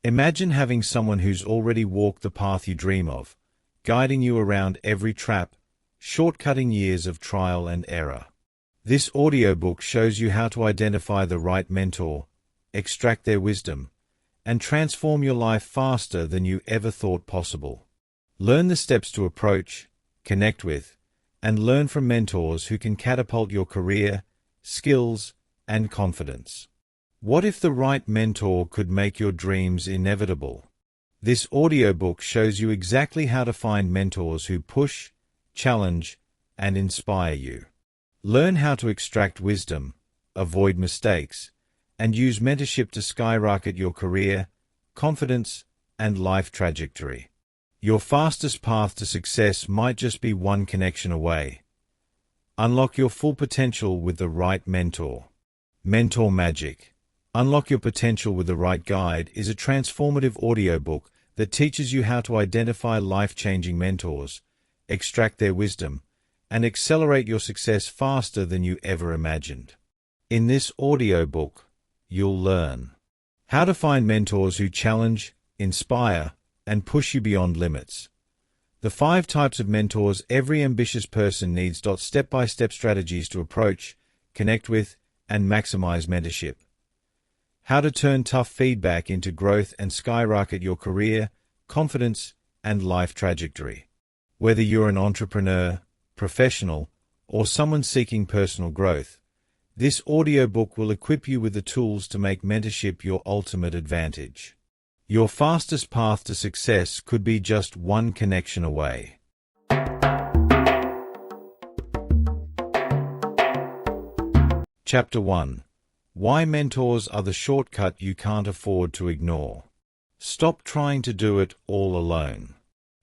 Imagine having someone who's already walked the path you dream of, guiding you around every trap, shortcutting years of trial and error. This audiobook shows you how to identify the right mentor, extract their wisdom, and transform your life faster than you ever thought possible. Learn the steps to approach, connect with, and learn from mentors who can catapult your career, skills, and confidence. What if the right mentor could make your dreams inevitable? This audiobook shows you exactly how to find mentors who push, challenge, and inspire you. Learn how to extract wisdom, avoid mistakes, and use mentorship to skyrocket your career, confidence, and life trajectory. Your fastest path to success might just be one connection away. Unlock your full potential with the right mentor. Mentor Magic. Unlock Your Potential with the Right Guide is a transformative audiobook that teaches you how to identify life-changing mentors, extract their wisdom, and accelerate your success faster than you ever imagined. In this audiobook, you'll learn how to find mentors who challenge, inspire, and push you beyond limits. The 5 types of mentors every ambitious person needs. Step-by-step strategies to approach, connect with, and maximize mentorship. How to turn tough feedback into growth and skyrocket your career, confidence, and life trajectory. Whether you're an entrepreneur, professional, or someone seeking personal growth, this audiobook will equip you with the tools to make mentorship your ultimate advantage. Your fastest path to success could be just one connection away. Chapter 1. Why mentors are the shortcut you can't afford to ignore. Stop trying to do it all alone.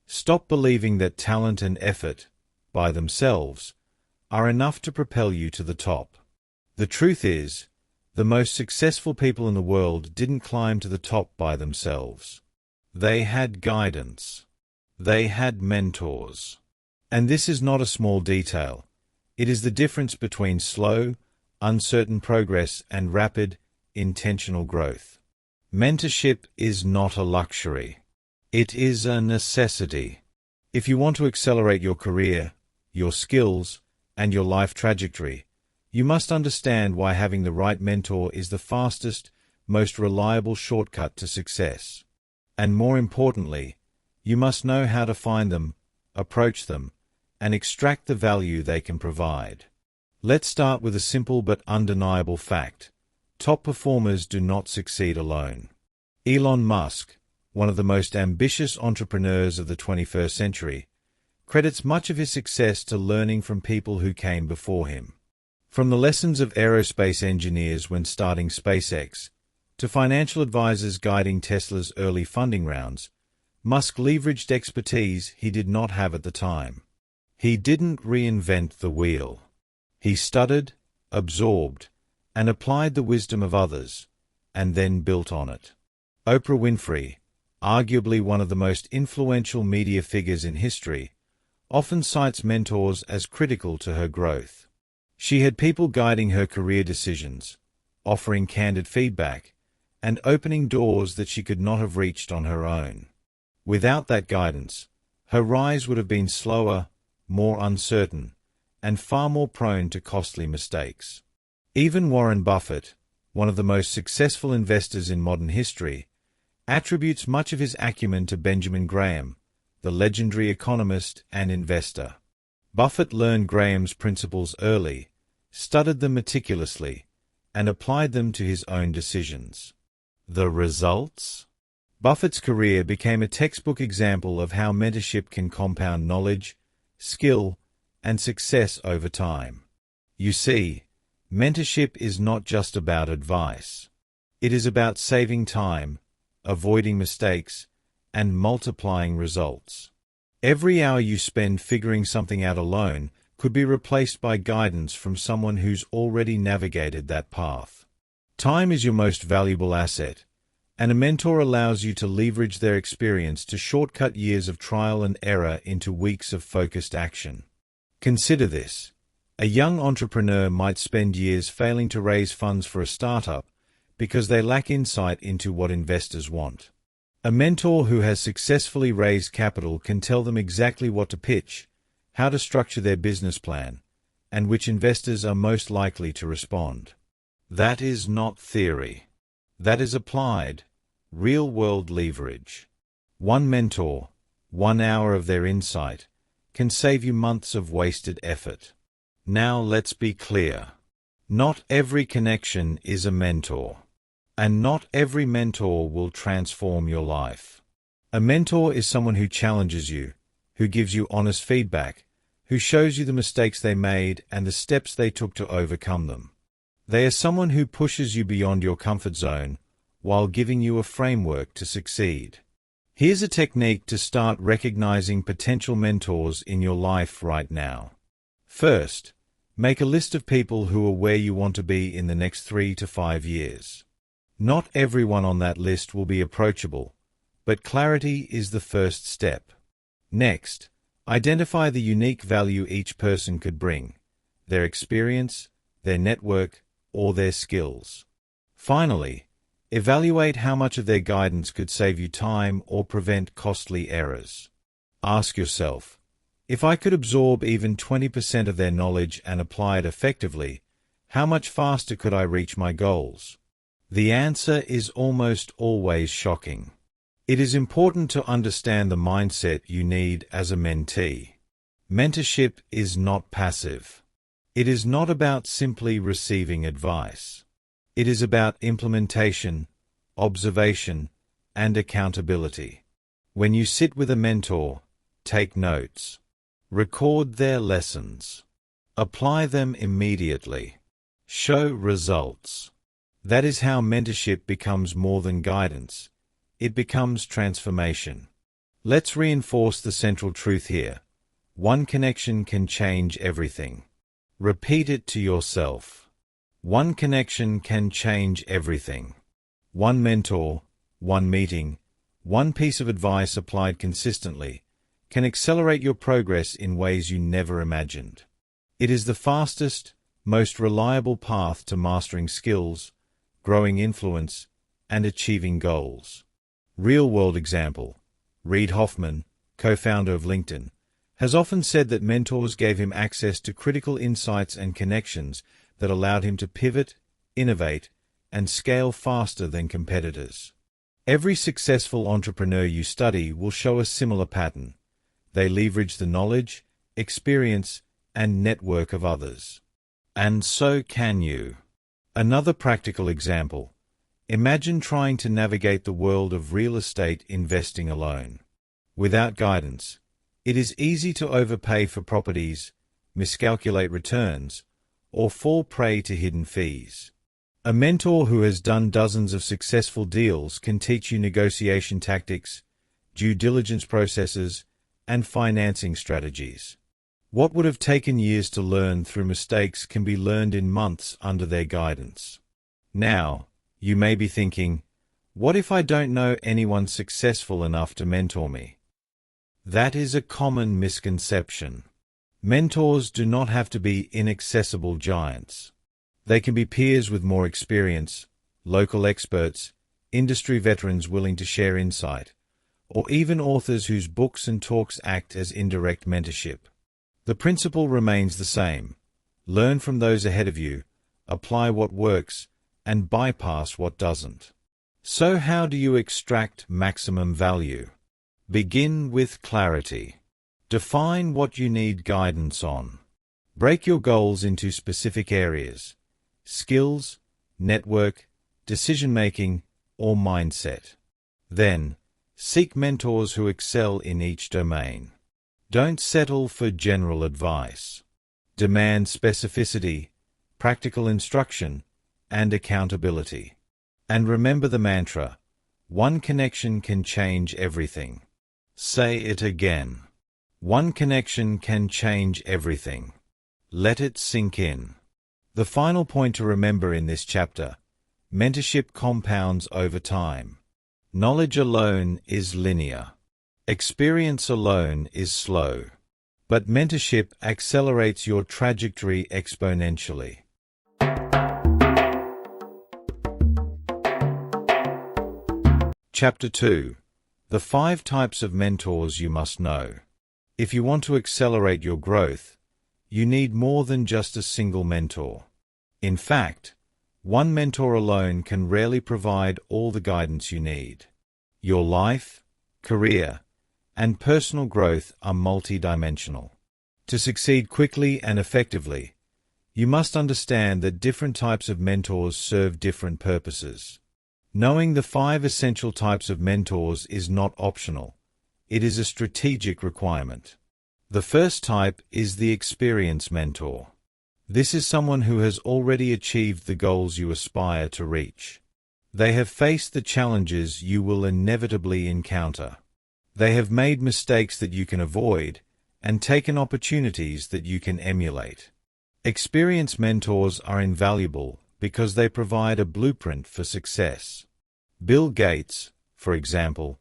Stop believing that talent and effort, by themselves, are enough to propel you to the top. The truth is, the most successful people in the world didn't climb to the top by themselves. They had guidance. They had mentors. And this is not a small detail. It is the difference between slow, uncertain progress and rapid, intentional growth. Mentorship is not a luxury. It is a necessity. If you want to accelerate your career, your skills, and your life trajectory, you must understand why having the right mentor is the fastest, most reliable shortcut to success. And more importantly, you must know how to find them, approach them, and extract the value they can provide. Let's start with a simple but undeniable fact. Top performers do not succeed alone. Elon Musk, one of the most ambitious entrepreneurs of the 21st century, credits much of his success to learning from people who came before him. From the lessons of aerospace engineers when starting SpaceX, to financial advisors guiding Tesla's early funding rounds, Musk leveraged expertise he did not have at the time. He didn't reinvent the wheel. He studied, absorbed, and applied the wisdom of others, and then built on it. Oprah Winfrey, arguably one of the most influential media figures in history, often cites mentors as critical to her growth. She had people guiding her career decisions, offering candid feedback, and opening doors that she could not have reached on her own. Without that guidance, her rise would have been slower, more uncertain, and far more prone to costly mistakes. Even Warren Buffett, one of the most successful investors in modern history, attributes much of his acumen to Benjamin Graham, the legendary economist and investor. Buffett learned Graham's principles early, studied them meticulously, and applied them to his own decisions. The results? Buffett's career became a textbook example of how mentorship can compound knowledge, skill, and success over time. You see, mentorship is not just about advice. It is about saving time, avoiding mistakes, and multiplying results. Every hour you spend figuring something out alone could be replaced by guidance from someone who's already navigated that path. Time is your most valuable asset, and a mentor allows you to leverage their experience to shortcut years of trial and error into weeks of focused action. Consider this. A young entrepreneur might spend years failing to raise funds for a startup because they lack insight into what investors want. A mentor who has successfully raised capital can tell them exactly what to pitch, how to structure their business plan, and which investors are most likely to respond. That is not theory. That is applied, real-world leverage. One mentor, 1 hour of their insight, can save you months of wasted effort. Now let's be clear. Not every connection is a mentor. And not every mentor will transform your life. A mentor is someone who challenges you, who gives you honest feedback, who shows you the mistakes they made and the steps they took to overcome them. They are someone who pushes you beyond your comfort zone while giving you a framework to succeed. Here's a technique to start recognizing potential mentors in your life right now. First, make a list of people who are where you want to be in the next 3 to 5 years. Not everyone on that list will be approachable, but clarity is the first step. Next, identify the unique value each person could bring, their experience, their network, or their skills. Finally, evaluate how much of their guidance could save you time or prevent costly errors. Ask yourself, if I could absorb even 20% of their knowledge and apply it effectively, how much faster could I reach my goals? The answer is almost always shocking. It is important to understand the mindset you need as a mentee. Mentorship is not passive. It is not about simply receiving advice. It is about implementation, observation, and accountability. When you sit with a mentor, take notes. Record their lessons. Apply them immediately. Show results. That is how mentorship becomes more than guidance. It becomes transformation. Let's reinforce the central truth here. One connection can change everything. Repeat it to yourself. One connection can change everything. One mentor, one meeting, one piece of advice applied consistently can accelerate your progress in ways you never imagined. It is the fastest, most reliable path to mastering skills, growing influence, and achieving goals. Real-world example. Reid Hoffman, co-founder of LinkedIn, has often said that mentors gave him access to critical insights and connections that allowed him to pivot, innovate, and scale faster than competitors. Every successful entrepreneur you study will show a similar pattern. They leverage the knowledge, experience, and network of others. And so can you. Another practical example. Imagine trying to navigate the world of real estate investing alone. Without guidance, it is easy to overpay for properties, miscalculate returns, or fall prey to hidden fees. A mentor who has done dozens of successful deals can teach you negotiation tactics, due diligence processes, and financing strategies. What would have taken years to learn through mistakes can be learned in months under their guidance. Now, you may be thinking, what if I don't know anyone successful enough to mentor me? That is a common misconception. Mentors do not have to be inaccessible giants. They can be peers with more experience, local experts, industry veterans willing to share insight, or even authors whose books and talks act as indirect mentorship. The principle remains the same. Learn from those ahead of you, apply what works, and bypass what doesn't. So how do you extract maximum value? Begin with clarity. Define what you need guidance on. Break your goals into specific areas: skills, network, decision-making, or mindset. Then, seek mentors who excel in each domain. Don't settle for general advice. Demand specificity, practical instruction, and accountability. And remember the mantra, one connection can change everything. Say it again. One connection can change everything. Let it sink in. The final point to remember in this chapter: mentorship compounds over time. Knowledge alone is linear. Experience alone is slow. But mentorship accelerates your trajectory exponentially. Chapter 2. The 5 types of mentors you must know. If you want to accelerate your growth, you need more than just a single mentor. In fact, one mentor alone can rarely provide all the guidance you need. Your life, career, and personal growth are multidimensional. To succeed quickly and effectively, you must understand that different types of mentors serve different purposes. Knowing the 5 essential types of mentors is not optional. It is a strategic requirement. The first type is the experienced mentor. This is someone who has already achieved the goals you aspire to reach. They have faced the challenges you will inevitably encounter. They have made mistakes that you can avoid and taken opportunities that you can emulate. Experienced mentors are invaluable because they provide a blueprint for success. Bill Gates, for example,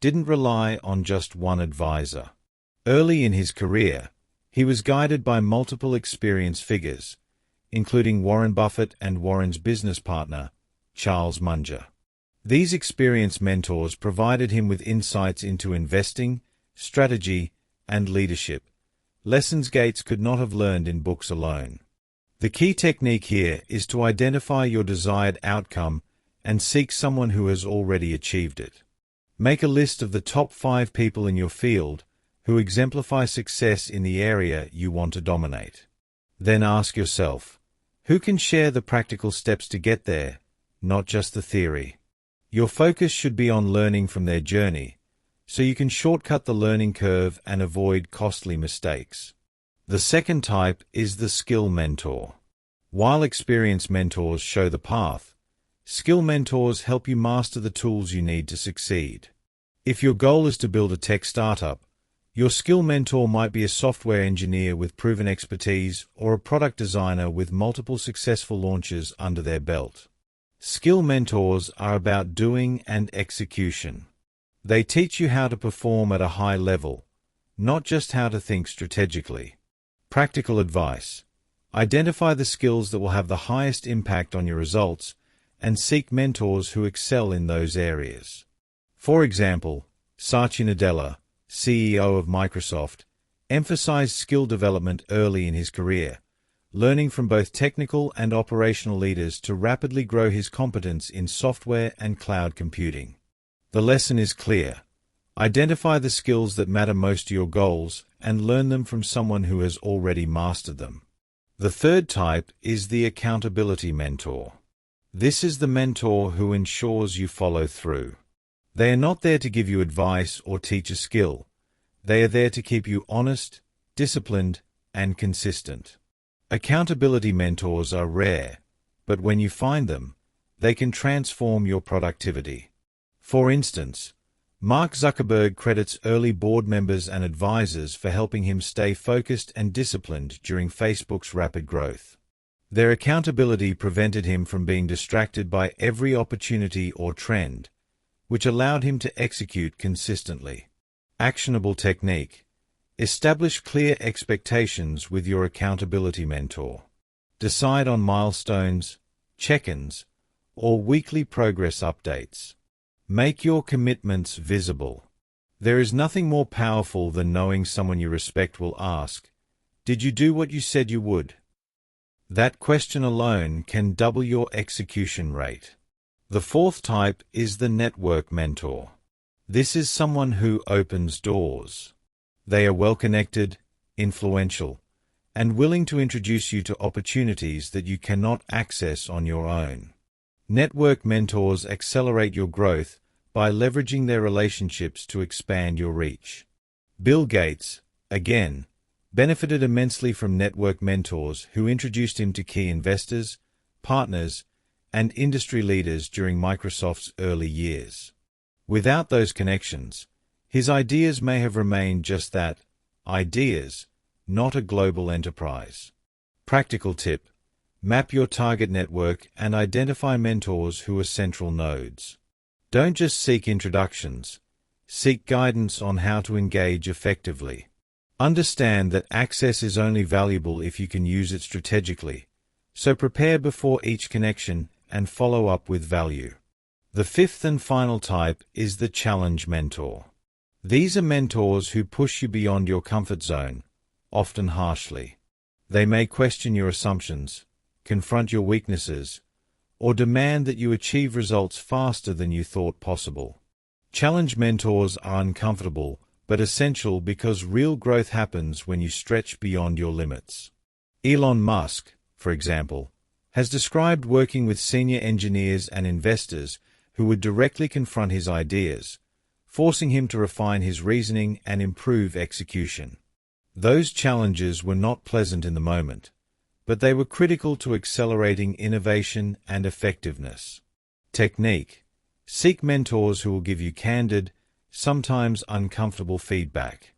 didn't rely on just one advisor. Early in his career, he was guided by multiple experienced figures, including Warren Buffett and Warren's business partner, Charles Munger. These experienced mentors provided him with insights into investing, strategy, and leadership, lessons Gates could not have learned in books alone. The key technique here is to identify your desired outcome and seek someone who has already achieved it. Make a list of the top 5 people in your field who exemplify success in the area you want to dominate. Then ask yourself, who can share the practical steps to get there, not just the theory? Your focus should be on learning from their journey, so you can shortcut the learning curve and avoid costly mistakes. The second type is the skill mentor. While experienced mentors show the path, skill mentors help you master the tools you need to succeed. If your goal is to build a tech startup, your skill mentor might be a software engineer with proven expertise or a product designer with multiple successful launches under their belt. Skill mentors are about doing and execution. They teach you how to perform at a high level, not just how to think strategically. Practical advice: identify the skills that will have the highest impact on your results and seek mentors who excel in those areas. For example, Satya Nadella, CEO of Microsoft, emphasized skill development early in his career, learning from both technical and operational leaders to rapidly grow his competence in software and cloud computing. The lesson is clear. Identify the skills that matter most to your goals and learn them from someone who has already mastered them. The third type is the accountability mentor. This is the mentor who ensures you follow through. They are not there to give you advice or teach a skill. They are there to keep you honest, disciplined, and consistent. Accountability mentors are rare, but when you find them, they can transform your productivity. For instance, Mark Zuckerberg credits early board members and advisors for helping him stay focused and disciplined during Facebook's rapid growth. Their accountability prevented him from being distracted by every opportunity or trend, which allowed him to execute consistently. Actionable technique: establish clear expectations with your accountability mentor. Decide on milestones, check-ins, or weekly progress updates. Make your commitments visible. There is nothing more powerful than knowing someone you respect will ask, "Did you do what you said you would?" That question alone can double your execution rate. The fourth type is the network mentor. This is someone who opens doors. They are well-connected, influential, and willing to introduce you to opportunities that you cannot access on your own. Network mentors accelerate your growth by leveraging their relationships to expand your reach. Bill Gates, again, benefited immensely from network mentors who introduced him to key investors, partners, and industry leaders during Microsoft's early years. Without those connections, his ideas may have remained just that, ideas, not a global enterprise. Practical tip: map your target network and identify mentors who are central nodes. Don't just seek introductions, seek guidance on how to engage effectively. Understand that access is only valuable if you can use it strategically, so prepare before each connection and follow up with value. The fifth and final type is the challenge mentor. These are mentors who push you beyond your comfort zone, often harshly. They may question your assumptions, confront your weaknesses, or demand that you achieve results faster than you thought possible. Challenge mentors are uncomfortable, but essential because real growth happens when you stretch beyond your limits. Elon Musk, for example, has described working with senior engineers and investors who would directly confront his ideas, forcing him to refine his reasoning and improve execution. Those challenges were not pleasant in the moment, but they were critical to accelerating innovation and effectiveness. Technique: seek mentors who will give you candid, sometimes uncomfortable feedback.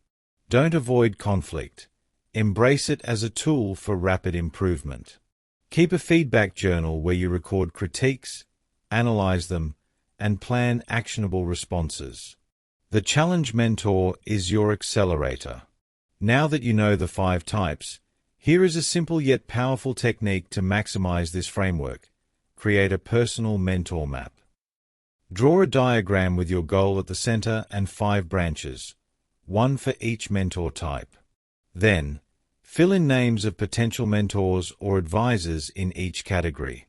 Don't avoid conflict. Embrace it as a tool for rapid improvement. Keep a feedback journal where you record critiques, analyze them, and plan actionable responses. The challenge mentor is your accelerator. Now that you know the 5 types, here is a simple yet powerful technique to maximize this framework. Create a personal mentor map. Draw a diagram with your goal at the center and 5 branches, one for each mentor type. Then, fill in names of potential mentors or advisors in each category.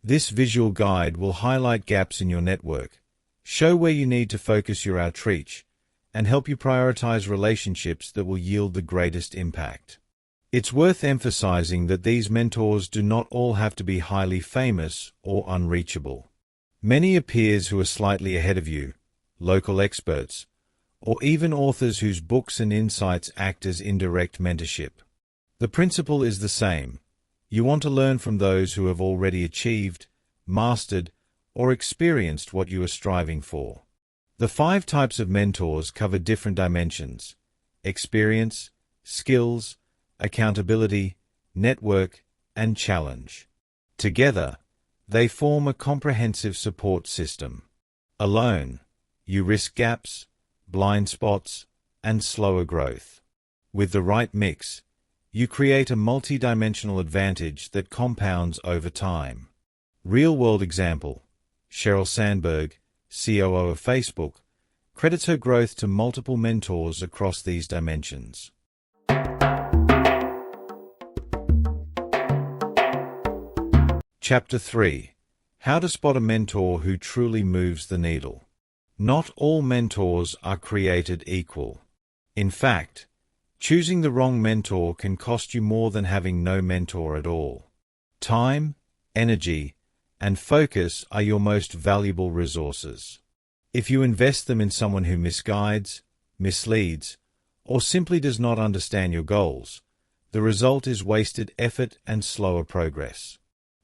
This visual guide will highlight gaps in your network, show where you need to focus your outreach, and help you prioritize relationships that will yield the greatest impact. It's worth emphasizing that these mentors do not all have to be highly famous or unreachable. Many are peers who are slightly ahead of you, local experts, or even authors whose books and insights act as indirect mentorship. The principle is the same. You want to learn from those who have already achieved, mastered, or experienced what you are striving for. The 5 types of mentors cover different dimensions: experience, skills, accountability, network, and challenge. Together, they form a comprehensive support system. Alone, you risk gaps, blind spots, and slower growth. With the right mix, you create a multi-dimensional advantage that compounds over time. Real-world example: Sheryl Sandberg, COO of Facebook, credits her growth to multiple mentors across these dimensions. Chapter 3: How to spot a mentor who truly moves the needle. Not all mentors are created equal. In fact, choosing the wrong mentor can cost you more than having no mentor at all. Time, energy, and focus are your most valuable resources. If you invest them in someone who misguides, misleads, or simply does not understand your goals, the result is wasted effort and slower progress.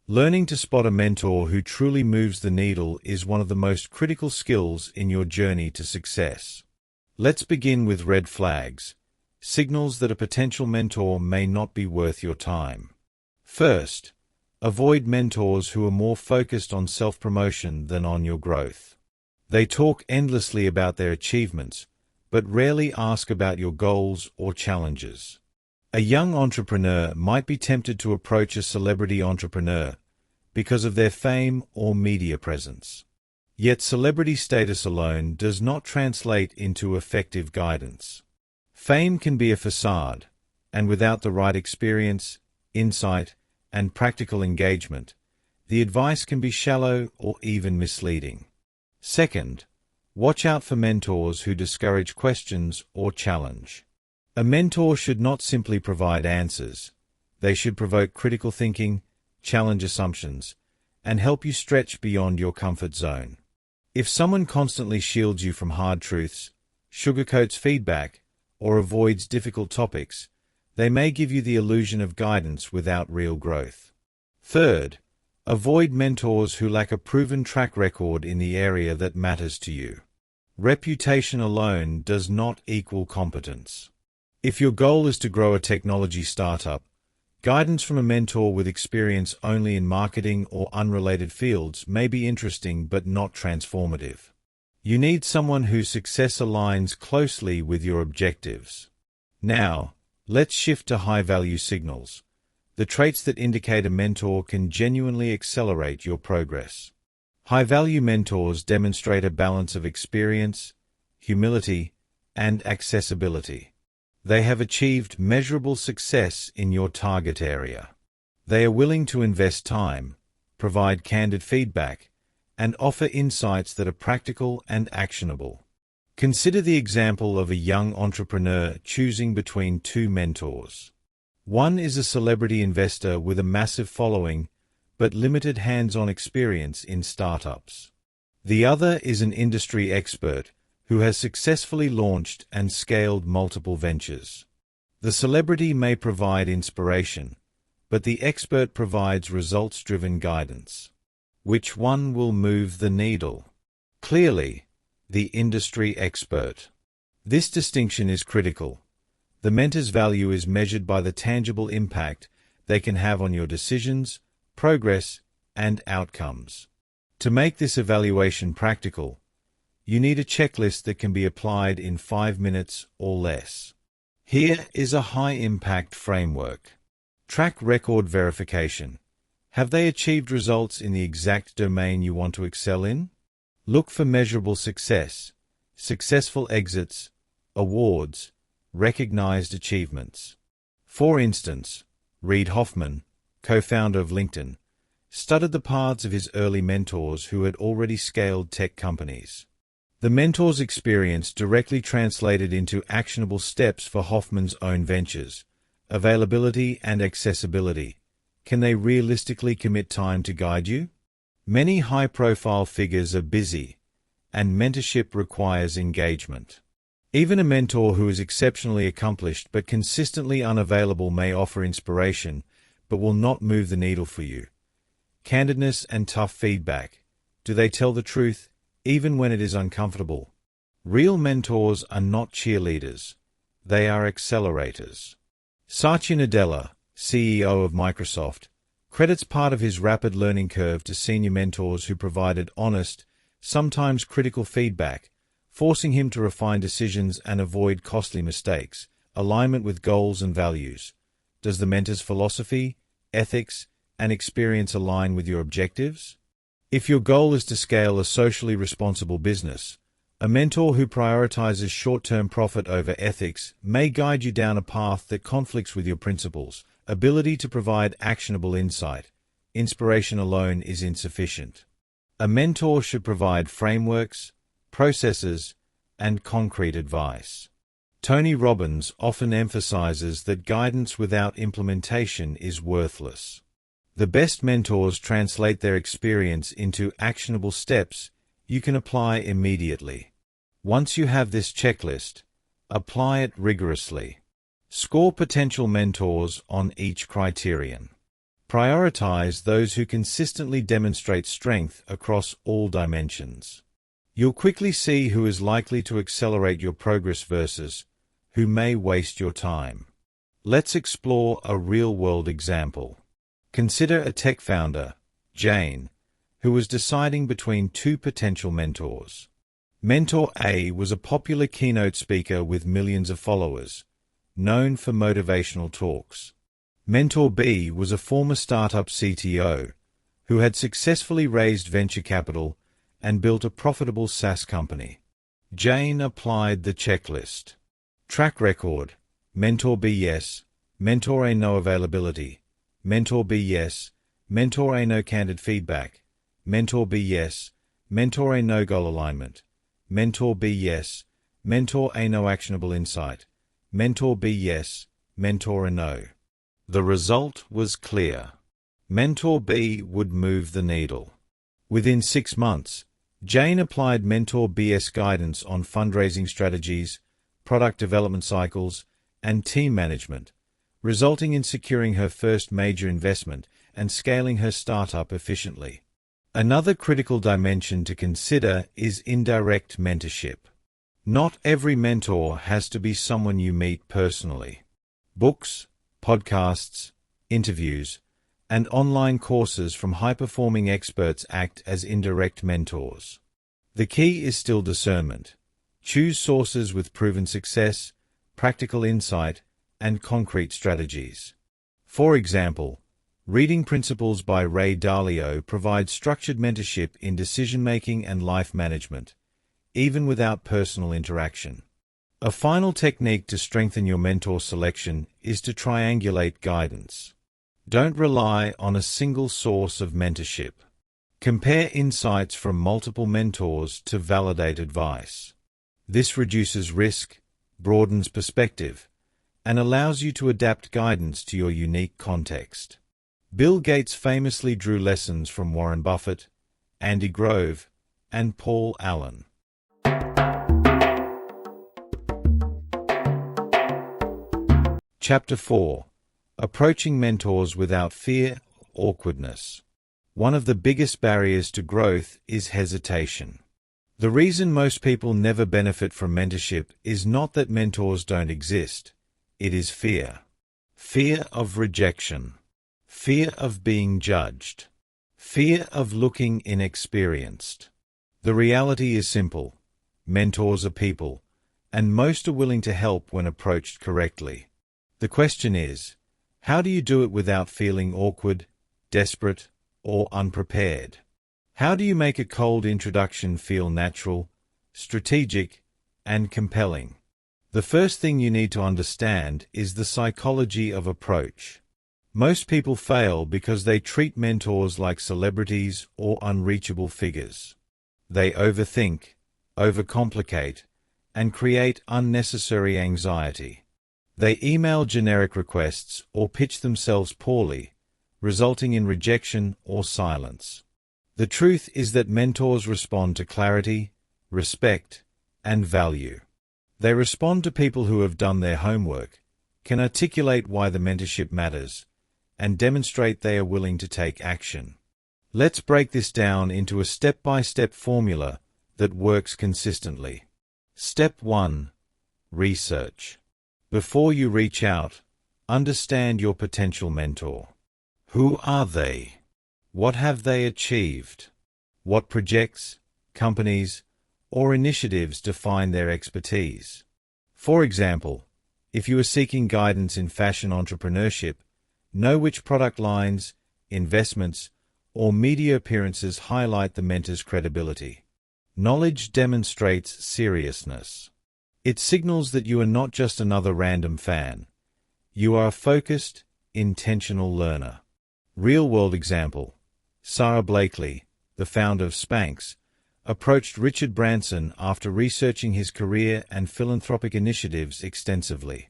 Learning to spot a mentor who truly moves the needle is one of the most critical skills in your journey to success. Let's begin with red flags, signals that a potential mentor may not be worth your time. First, avoid mentors who are more focused on self-promotion than on your growth. They talk endlessly about their achievements, but rarely ask about your goals or challenges. A young entrepreneur might be tempted to approach a celebrity entrepreneur because of their fame or media presence. Yet celebrity status alone does not translate into effective guidance. Fame can be a facade, and without the right experience, insight, and practical engagement, the advice can be shallow or even misleading. Second, watch out for mentors who discourage questions or challenge. A mentor should not simply provide answers. They should provoke critical thinking, challenge assumptions, and help you stretch beyond your comfort zone. If someone constantly shields you from hard truths, sugarcoats feedback, or avoids difficult topics, they may give you the illusion of guidance without real growth. Third, avoid mentors who lack a proven track record in the area that matters to you. Reputation alone does not equal competence. If your goal is to grow a technology startup, guidance from a mentor with experience only in marketing or unrelated fields may be interesting but not transformative. You need someone whose success aligns closely with your objectives. Now, let's shift to high-value signals, the traits that indicate a mentor can genuinely accelerate your progress. High-value mentors demonstrate a balance of experience, humility, and accessibility. They have achieved measurable success in your target area. They are willing to invest time, provide candid feedback, and offer insights that are practical and actionable. Consider the example of a young entrepreneur choosing between two mentors. One is a celebrity investor with a massive following, but limited hands-on experience in startups. The other is an industry expert who has successfully launched and scaled multiple ventures. The celebrity may provide inspiration, but the expert provides results-driven guidance. Which one will move the needle? Clearly, the industry expert. This distinction is critical. The mentor's value is measured by the tangible impact they can have on your decisions, progress, and outcomes. To make this evaluation practical, you need a checklist that can be applied in 5 minutes or less. Here is a high-impact framework. Track record verification. Have they achieved results in the exact domain you want to excel in? Look for measurable success, successful exits, awards, recognized achievements. For instance, Reid Hoffman, co-founder of LinkedIn, studied the paths of his early mentors who had already scaled tech companies. The mentor's experience directly translated into actionable steps for Hoffman's own ventures: availability and accessibility. Can they realistically commit time to guide you? Many high-profile figures are busy, and mentorship requires engagement. Even a mentor who is exceptionally accomplished but consistently unavailable may offer inspiration, but will not move the needle for you. Candidness and tough feedback. Do they tell the truth, even when it is uncomfortable? Real mentors are not cheerleaders. They are accelerators. Satya Nadella, CEO of Microsoft, credits part of his rapid learning curve to senior mentors who provided honest, sometimes critical feedback, forcing him to refine decisions and avoid costly mistakes. Alignment with goals and values. Does the mentor's philosophy, ethics, and experience align with your objectives? If your goal is to scale a socially responsible business, a mentor who prioritizes short-term profit over ethics may guide you down a path that conflicts with your principles. Ability to provide actionable insight. Inspiration alone is insufficient. A mentor should provide frameworks, processes, and concrete advice. Tony Robbins often emphasizes that guidance without implementation is worthless. The best mentors translate their experience into actionable steps you can apply immediately. Once you have this checklist, apply it rigorously. Score potential mentors on each criterion. Prioritize those who consistently demonstrate strength across all dimensions. You'll quickly see who is likely to accelerate your progress versus who may waste your time. Let's explore a real-world example. Consider a tech founder, Jane, who was deciding between two potential mentors. Mentor A was a popular keynote speaker with millions of followers, known for motivational talks. Mentor B was a former startup CTO who had successfully raised venture capital and built a profitable SaaS company. Jane applied the checklist. Track record: Mentor B yes, Mentor A no availability, Mentor B yes, Mentor A no candid feedback, Mentor B yes, Mentor A no goal alignment, Mentor B yes, Mentor A no actionable insight, Mentor B yes, Mentor A no. The result was clear. Mentor B would move the needle. Within 6 months, Jane applied Mentor B's guidance on fundraising strategies, product development cycles, and team management, resulting in securing her first major investment and scaling her startup efficiently. Another critical dimension to consider is indirect mentorship. Not every mentor has to be someone you meet personally. Books, podcasts, interviews, and online courses from high-performing experts act as indirect mentors. The key is still discernment. Choose sources with proven success, practical insight, and concrete strategies. For example, Reading Principles by Ray Dalio provides structured mentorship in decision-making and life management, even without personal interaction. A final technique to strengthen your mentor selection is to triangulate guidance. Don't rely on a single source of mentorship. Compare insights from multiple mentors to validate advice. This reduces risk, broadens perspective, and allows you to adapt guidance to your unique context. Bill Gates famously drew lessons from Warren Buffett, Andy Grove, and Paul Allen. Chapter 4. Approaching Mentors Without Fear or Awkwardness. One of the biggest barriers to growth is hesitation. The reason most people never benefit from mentorship is not that mentors don't exist. It is fear. Fear of rejection. Fear of being judged. Fear of looking inexperienced. The reality is simple. Mentors are people, and most are willing to help when approached correctly. The question is, how do you do it without feeling awkward, desperate, or unprepared? How do you make a cold introduction feel natural, strategic, and compelling? The first thing you need to understand is the psychology of approach. Most people fail because they treat mentors like celebrities or unreachable figures. They overthink, overcomplicate, and create unnecessary anxiety. They email generic requests or pitch themselves poorly, resulting in rejection or silence. The truth is that mentors respond to clarity, respect, and value. They respond to people who have done their homework, can articulate why the mentorship matters, and demonstrate they are willing to take action. Let's break this down into a step-by-step formula that works consistently. Step 1. Research. Before you reach out, understand your potential mentor. Who are they? What have they achieved? What projects, companies, or initiatives define their expertise? For example, if you are seeking guidance in fashion entrepreneurship, know which product lines, investments, or media appearances highlight the mentor's credibility. Knowledge demonstrates seriousness. It signals that you are not just another random fan. You are a focused, intentional learner. Real-world example. Sara Blakely, the founder of Spanx, approached Richard Branson after researching his career and philanthropic initiatives extensively.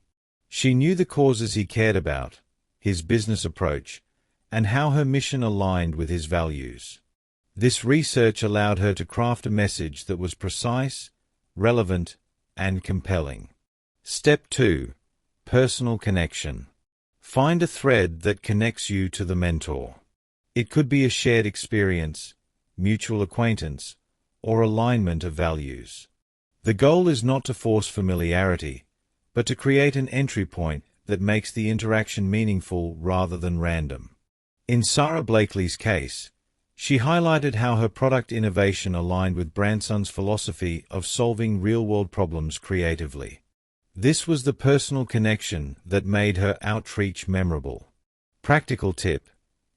She knew the causes he cared about, his business approach, and how her mission aligned with his values. This research allowed her to craft a message that was precise, relevant, and compelling. Step 2. Personal connection. Find a thread that connects you to the mentor. It could be a shared experience, mutual acquaintance, or alignment of values. The goal is not to force familiarity, but to create an entry point that makes the interaction meaningful rather than random. In Sara Blakely's case, she highlighted how her product innovation aligned with Branson's philosophy of solving real-world problems creatively. This was the personal connection that made her outreach memorable. Practical tip: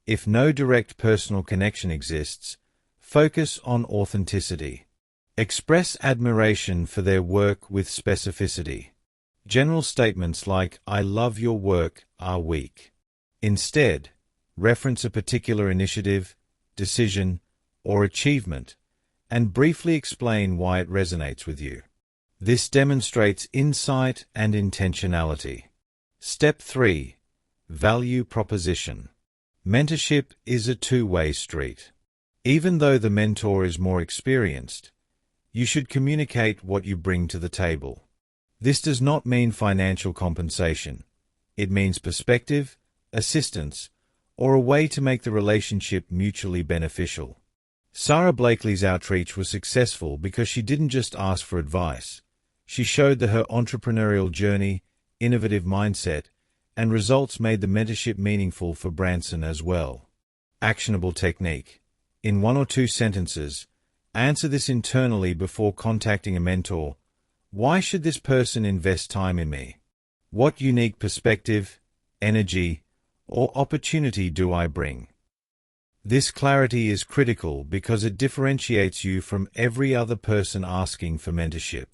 if no direct personal connection exists, focus on authenticity. Express admiration for their work with specificity. General statements like "I love your work" are weak. Instead, reference a particular initiative, decision, or achievement, and briefly explain why it resonates with you. This demonstrates insight and intentionality. Step 3. Value proposition. Mentorship is a two-way street. Even though the mentor is more experienced, you should communicate what you bring to the table. This does not mean financial compensation. It means perspective, assistance, or a way to make the relationship mutually beneficial. Sara Blakely's outreach was successful because she didn't just ask for advice. She showed that her entrepreneurial journey, innovative mindset, and results made the mentorship meaningful for Branson as well. Actionable technique. In 1 or 2 sentences, answer this internally before contacting a mentor. Why should this person invest time in me? What unique perspective, energy, or opportunity do I bring? This clarity is critical because it differentiates you from every other person asking for mentorship.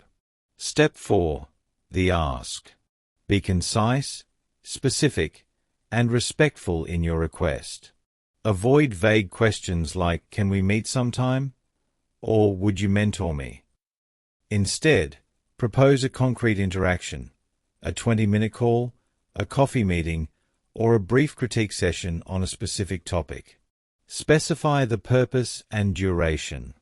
Step 4. The ask. Be concise, specific, and respectful in your request. Avoid vague questions like, "Can we meet sometime?" or "Would you mentor me?" Instead, propose a concrete interaction, a 20-minute call, a coffee meeting, or a brief critique session on a specific topic. Specify the purpose and duration.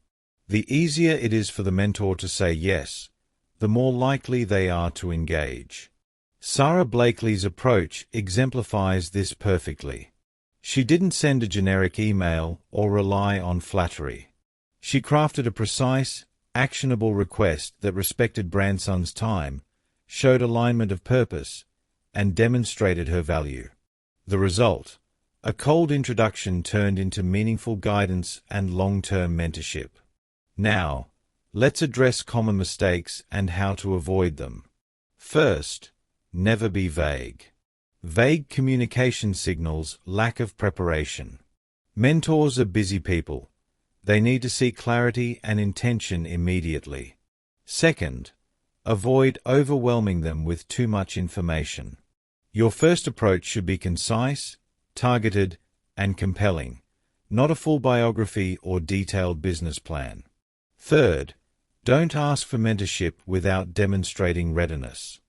The easier it is for the mentor to say yes, the more likely they are to engage. Sarah Blakely's approach exemplifies this perfectly. She didn't send a generic email or rely on flattery. She crafted a precise, actionable request that respected Branson's time, showed alignment of purpose, and demonstrated her value. The result: a cold introduction turned into meaningful guidance and long-term mentorship. Now, let's address common mistakes and how to avoid them. First, never be vague. Vague communication signals lack of preparation. Mentors are busy people. They need to see clarity and intention immediately. Second, avoid overwhelming them with too much information. Your first approach should be concise, targeted, and compelling, not a full biography or detailed business plan. Third, don't ask for mentorship without demonstrating readiness.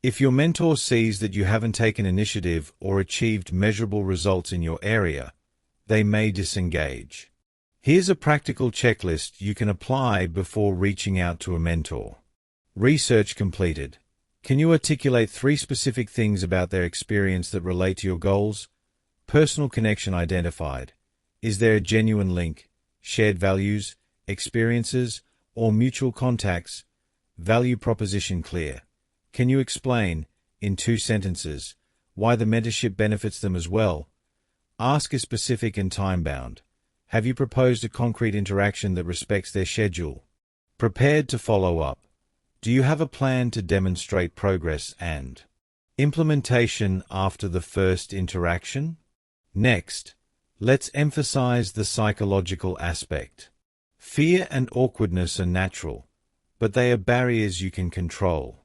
If your mentor sees that you haven't taken initiative or achieved measurable results in your area, they may disengage. Here's a practical checklist you can apply before reaching out to a mentor. Research completed. Can you articulate 3 specific things about their experience that relate to your goals? Personal connection identified. Is there a genuine link, shared values, experiences, or mutual contacts? Value proposition clear. Can you explain, in 2 sentences, why the mentorship benefits them as well? Ask is specific and time-bound. Have you proposed a concrete interaction that respects their schedule? Prepared to follow up. Do you have a plan to demonstrate progress and implementation after the first interaction? Next, let's emphasize the psychological aspect. Fear and awkwardness are natural, but they are barriers you can control.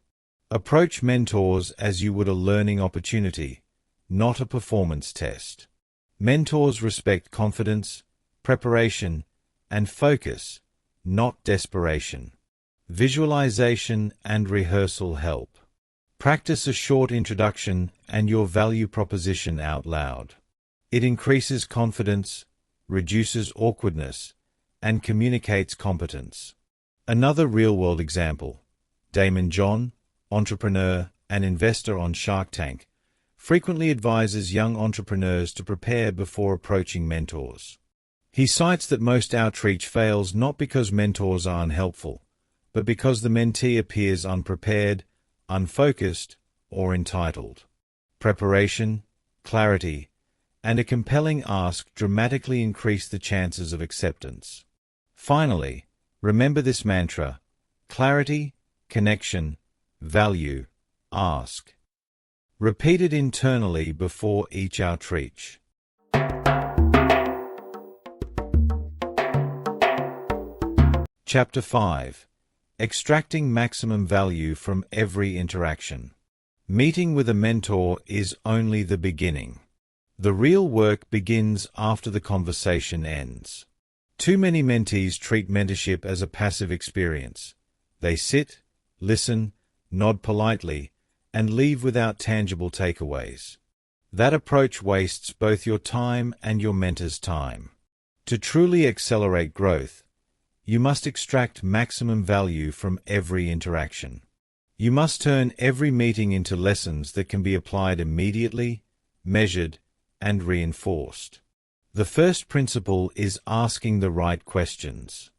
Approach mentors as you would a learning opportunity, not a performance test. Mentors respect confidence, preparation, and focus, not desperation. Visualization and rehearsal help. Practice a short introduction and your value proposition out loud. It increases confidence, reduces awkwardness, and communicates competence. Another real-world example: Damon John, entrepreneur and investor on Shark Tank, frequently advises young entrepreneurs to prepare before approaching mentors. He cites that most outreach fails not because mentors are unhelpful, but because the mentee appears unprepared, unfocused, or entitled. Preparation, clarity, and a compelling ask dramatically increase the chances of acceptance. Finally, remember this mantra: clarity, connection, value, ask. Repeat it internally before each outreach. Chapter 5. Extracting maximum value from every interaction. Meeting with a mentor is only the beginning. The real work begins after the conversation ends. Too many mentees treat mentorship as a passive experience. They sit, listen, nod politely, and leave without tangible takeaways. That approach wastes both your time and your mentor's time. To truly accelerate growth, you must extract maximum value from every interaction. You must turn every meeting into lessons that can be applied immediately, measured, and reinforced. The first principle is asking the right questions.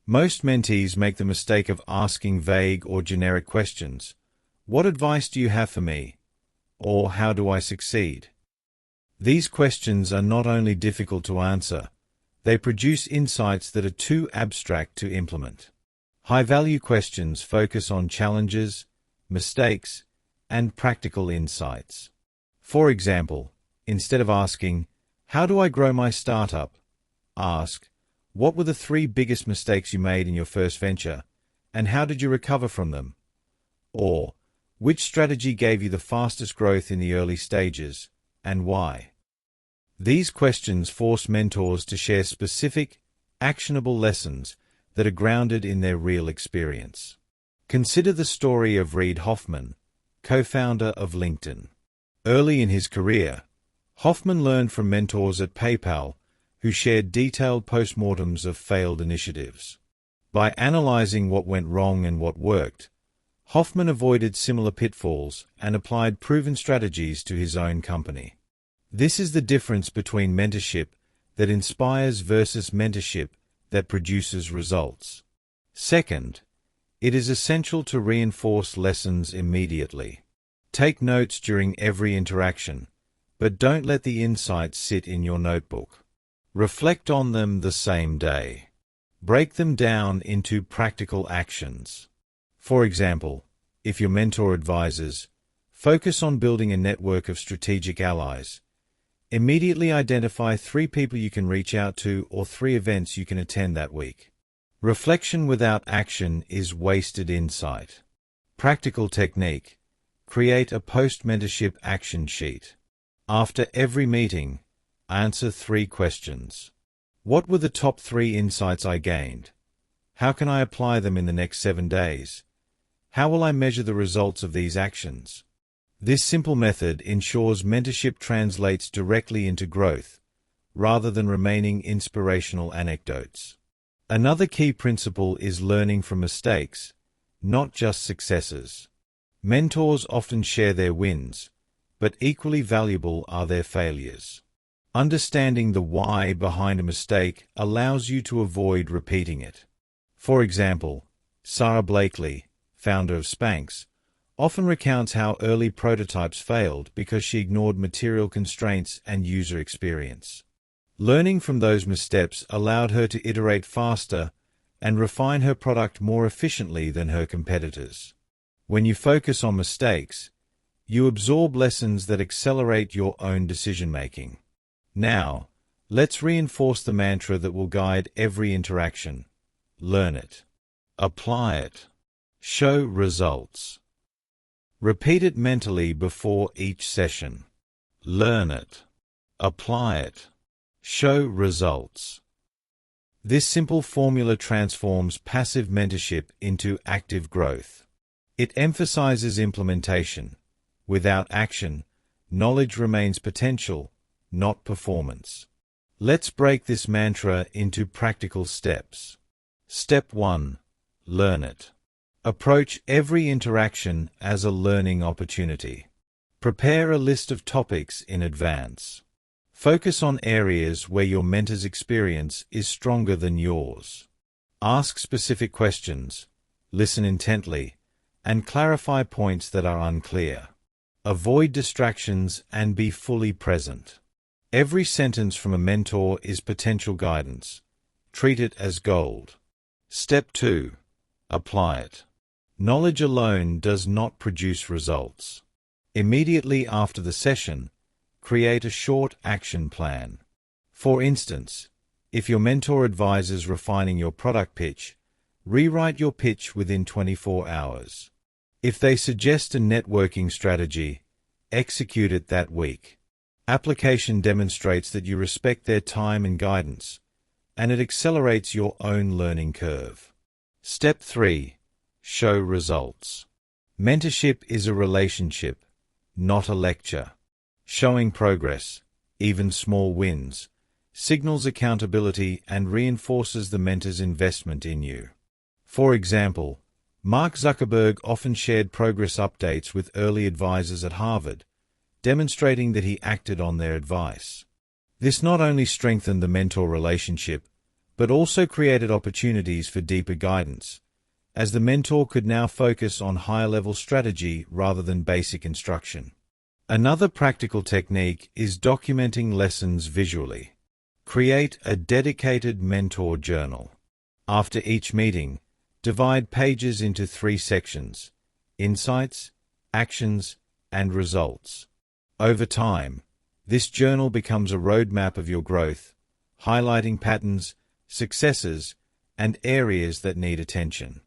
Most mentees make the mistake of asking vague or generic questions. What advice do you have for me? Or how do I succeed? These questions are not only difficult to answer, they produce insights that are too abstract to implement. High-value questions focus on challenges, mistakes, and practical insights. For example, Instead of asking, "How do I grow my startup?" ask, "What were the 3 biggest mistakes you made in your first venture, and how did you recover from them?" Or, "Which strategy gave you the fastest growth in the early stages, and why?" These questions force mentors to share specific, actionable lessons that are grounded in their real experience. Consider the story of Reid Hoffman, co-founder of LinkedIn. Early in his career, Hoffman learned from mentors at PayPal who shared detailed postmortems of failed initiatives. By analyzing what went wrong and what worked, Hoffman avoided similar pitfalls and applied proven strategies to his own company. This is the difference between mentorship that inspires versus mentorship that produces results. Second, it is essential to reinforce lessons immediately. Take notes during every interaction, but don't let the insights sit in your notebook. Reflect on them the same day. Break them down into practical actions. For example, if your mentor advises, "Focus on building a network of strategic allies," immediately identify 3 people you can reach out to or 3 events you can attend that week. Reflection without action is wasted insight. Practical technique: create a post-mentorship action sheet. After every meeting, answer 3 questions. What were the top 3 insights I gained? How can I apply them in the next 7 days? How will I measure the results of these actions? This simple method ensures mentorship translates directly into growth, rather than remaining inspirational anecdotes. Another key principle is learning from mistakes, not just successes. Mentors often share their wins, but equally valuable are their failures. Understanding the why behind a mistake allows you to avoid repeating it. For example, Sarah Blakely, founder of Spanx, often recounts how early prototypes failed because she ignored material constraints and user experience. Learning from those missteps allowed her to iterate faster and refine her product more efficiently than her competitors. When you focus on mistakes, you absorb lessons that accelerate your own decision-making. Now, let's reinforce the mantra that will guide every interaction. Learn it. Apply it. Show results. Repeat it mentally before each session. Learn it. Apply it. Show results. This simple formula transforms passive mentorship into active growth. It emphasizes implementation. Without action, knowledge remains potential, not performance. Let's break this mantra into practical steps. Step 1. Learn it. Approach every interaction as a learning opportunity. Prepare a list of topics in advance. Focus on areas where your mentor's experience is stronger than yours. Ask specific questions, listen intently, and clarify points that are unclear. Avoid distractions and be fully present. Every sentence from a mentor is potential guidance. Treat it as gold. Step 2. Apply it. Knowledge alone does not produce results. Immediately after the session, create a short action plan. For instance, if your mentor advises refining your product pitch, rewrite your pitch within 24 hours. If they suggest a networking strategy, execute it that week. Application demonstrates that you respect their time and guidance, and it accelerates your own learning curve. Step 3. Show results. Mentorship is a relationship, not a lecture. Showing progress, even small wins, signals accountability and reinforces the mentor's investment in you. For example, Mark Zuckerberg often shared progress updates with early advisors at Harvard, demonstrating that he acted on their advice. This not only strengthened the mentor relationship, but also created opportunities for deeper guidance, as the mentor could now focus on higher-level strategy rather than basic instruction. Another practical technique is documenting lessons visually. Create a dedicated mentor journal. After each meeting, divide pages into 3 sections: insights, actions, and results. Over time, This journal becomes a roadmap of your growth, highlighting patterns, successes, and areas that need attention.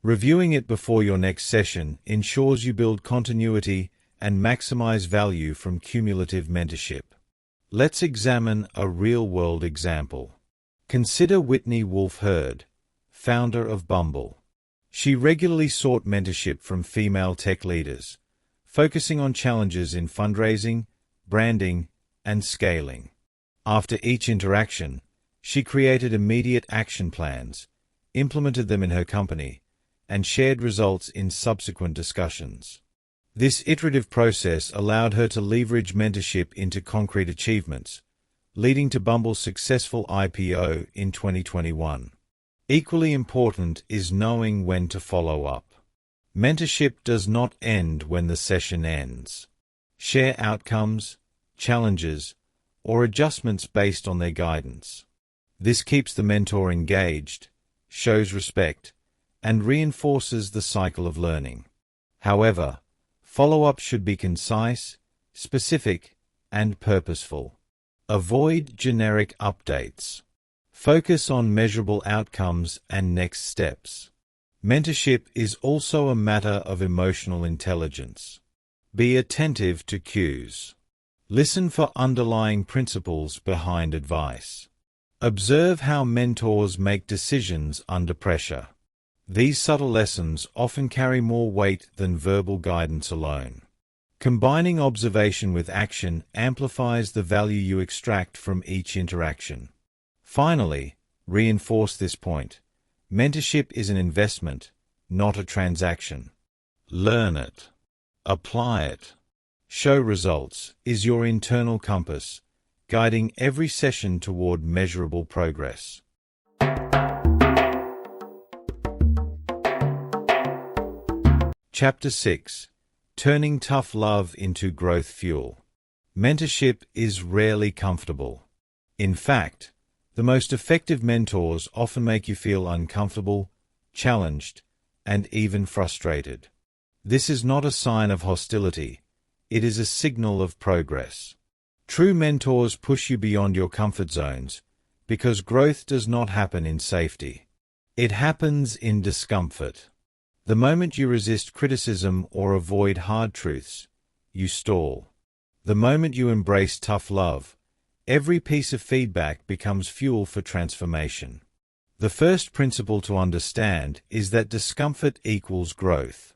Reviewing it before your next session ensures you build continuity and maximize value from cumulative mentorship. Let's examine a real-world example. Consider Whitney Wolfe Herd, founder of Bumble. She regularly sought mentorship from female tech leaders, focusing on challenges in fundraising, branding, and scaling. After each interaction, she created immediate action plans, implemented them in her company, and shared results in subsequent discussions. This iterative process allowed her to leverage mentorship into concrete achievements, leading to Bumble's successful IPO in 2021. Equally important is knowing when to follow up. Mentorship does not end when the session ends. Share outcomes, challenges, or adjustments based on their guidance. This keeps the mentor engaged, shows respect, and reinforces the cycle of learning. However, follow-up should be concise, specific, and purposeful. Avoid generic updates. Focus on measurable outcomes and next steps. Mentorship is also a matter of emotional intelligence. Be attentive to cues. Listen for underlying principles behind advice. Observe how mentors make decisions under pressure. These subtle lessons often carry more weight than verbal guidance alone. Combining observation with action amplifies the value you extract from each interaction. Finally, reinforce this point. Mentorship is an investment, not a transaction. Learn it. Apply it. Show results is your internal compass, guiding every session toward measurable progress. Chapter 6. Turning Tough Love into Growth Fuel. Mentorship is rarely comfortable. In fact, the most effective mentors often make you feel uncomfortable, challenged, and even frustrated. This is not a sign of hostility. It is a signal of progress. True mentors push you beyond your comfort zones because growth does not happen in safety. It happens in discomfort. The moment you resist criticism or avoid hard truths, you stall. The moment you embrace tough love, every piece of feedback becomes fuel for transformation. The first principle to understand is that discomfort equals growth.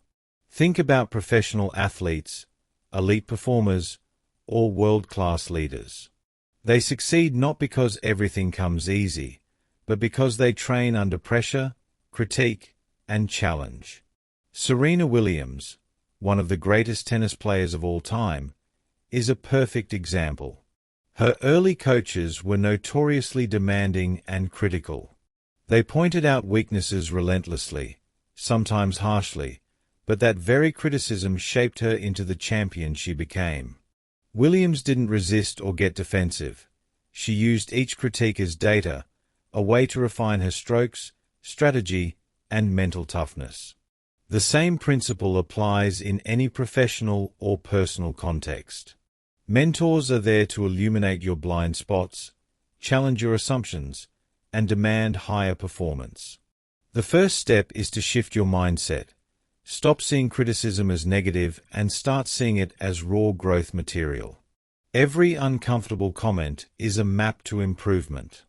Think about professional athletes, elite performers, or world-class leaders. They succeed not because everything comes easy, but because they train under pressure, critique, and challenge. Serena Williams, one of the greatest tennis players of all time, is a perfect example. Her early coaches were notoriously demanding and critical. They pointed out weaknesses relentlessly, sometimes harshly, but that very criticism shaped her into the champion she became. Williams didn't resist or get defensive. She used each critique as data, a way to refine her strokes, strategy, and mental toughness. The same principle applies in any professional or personal context. Mentors are there to illuminate your blind spots, challenge your assumptions, and demand higher performance. The first step is to shift your mindset. Stop seeing criticism as negative and start seeing it as raw growth material. Every uncomfortable comment is a map to improvement.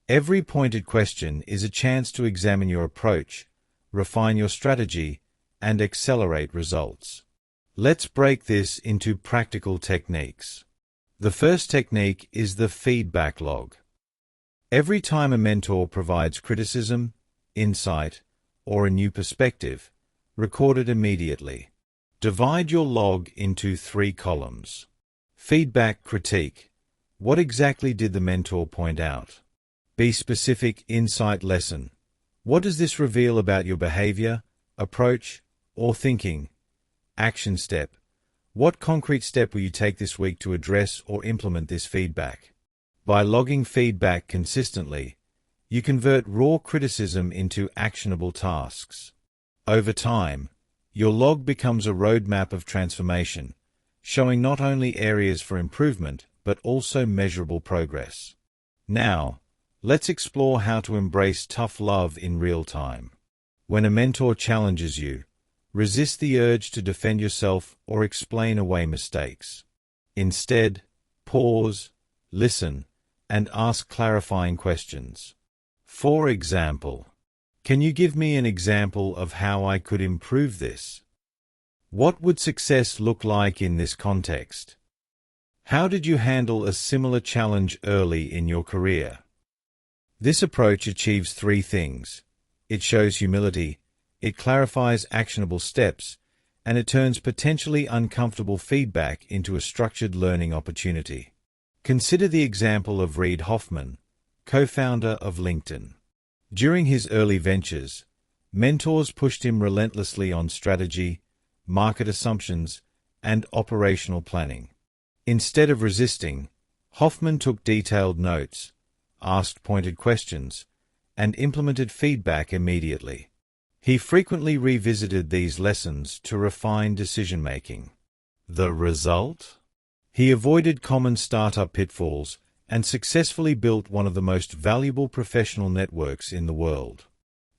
Every pointed question is a chance to examine your approach, refine your strategy, and accelerate results. Let's break this into practical techniques. The first technique is the feedback log. Every time a mentor provides criticism, insight, or a new perspective, record it immediately. Divide your log into 3 columns. Feedback critique. What exactly did the mentor point out? Be specific. Insight lesson. What does this reveal about your behavior, approach, or thinking? Action step. What concrete step will you take this week to address or implement this feedback? By logging feedback consistently, you convert raw criticism into actionable tasks. Over time, your log becomes a roadmap of transformation, showing not only areas for improvement, but also measurable progress. Now, let's explore how to embrace tough love in real time. When a mentor challenges you, resist the urge to defend yourself or explain away mistakes. Instead, pause, listen, and ask clarifying questions. For example, can you give me an example of how I could improve this? What would success look like in this context? How did you handle a similar challenge early in your career? This approach achieves three things. It shows humility, it clarifies actionable steps, and it turns potentially uncomfortable feedback into a structured learning opportunity. Consider the example of Reid Hoffman, co-founder of LinkedIn. During his early ventures, mentors pushed him relentlessly on strategy, market assumptions, and operational planning. Instead of resisting, Hoffman took detailed notes, asked pointed questions, and implemented feedback immediately. He frequently revisited these lessons to refine decision-making. The result? He avoided common startup pitfalls and successfully built one of the most valuable professional networks in the world.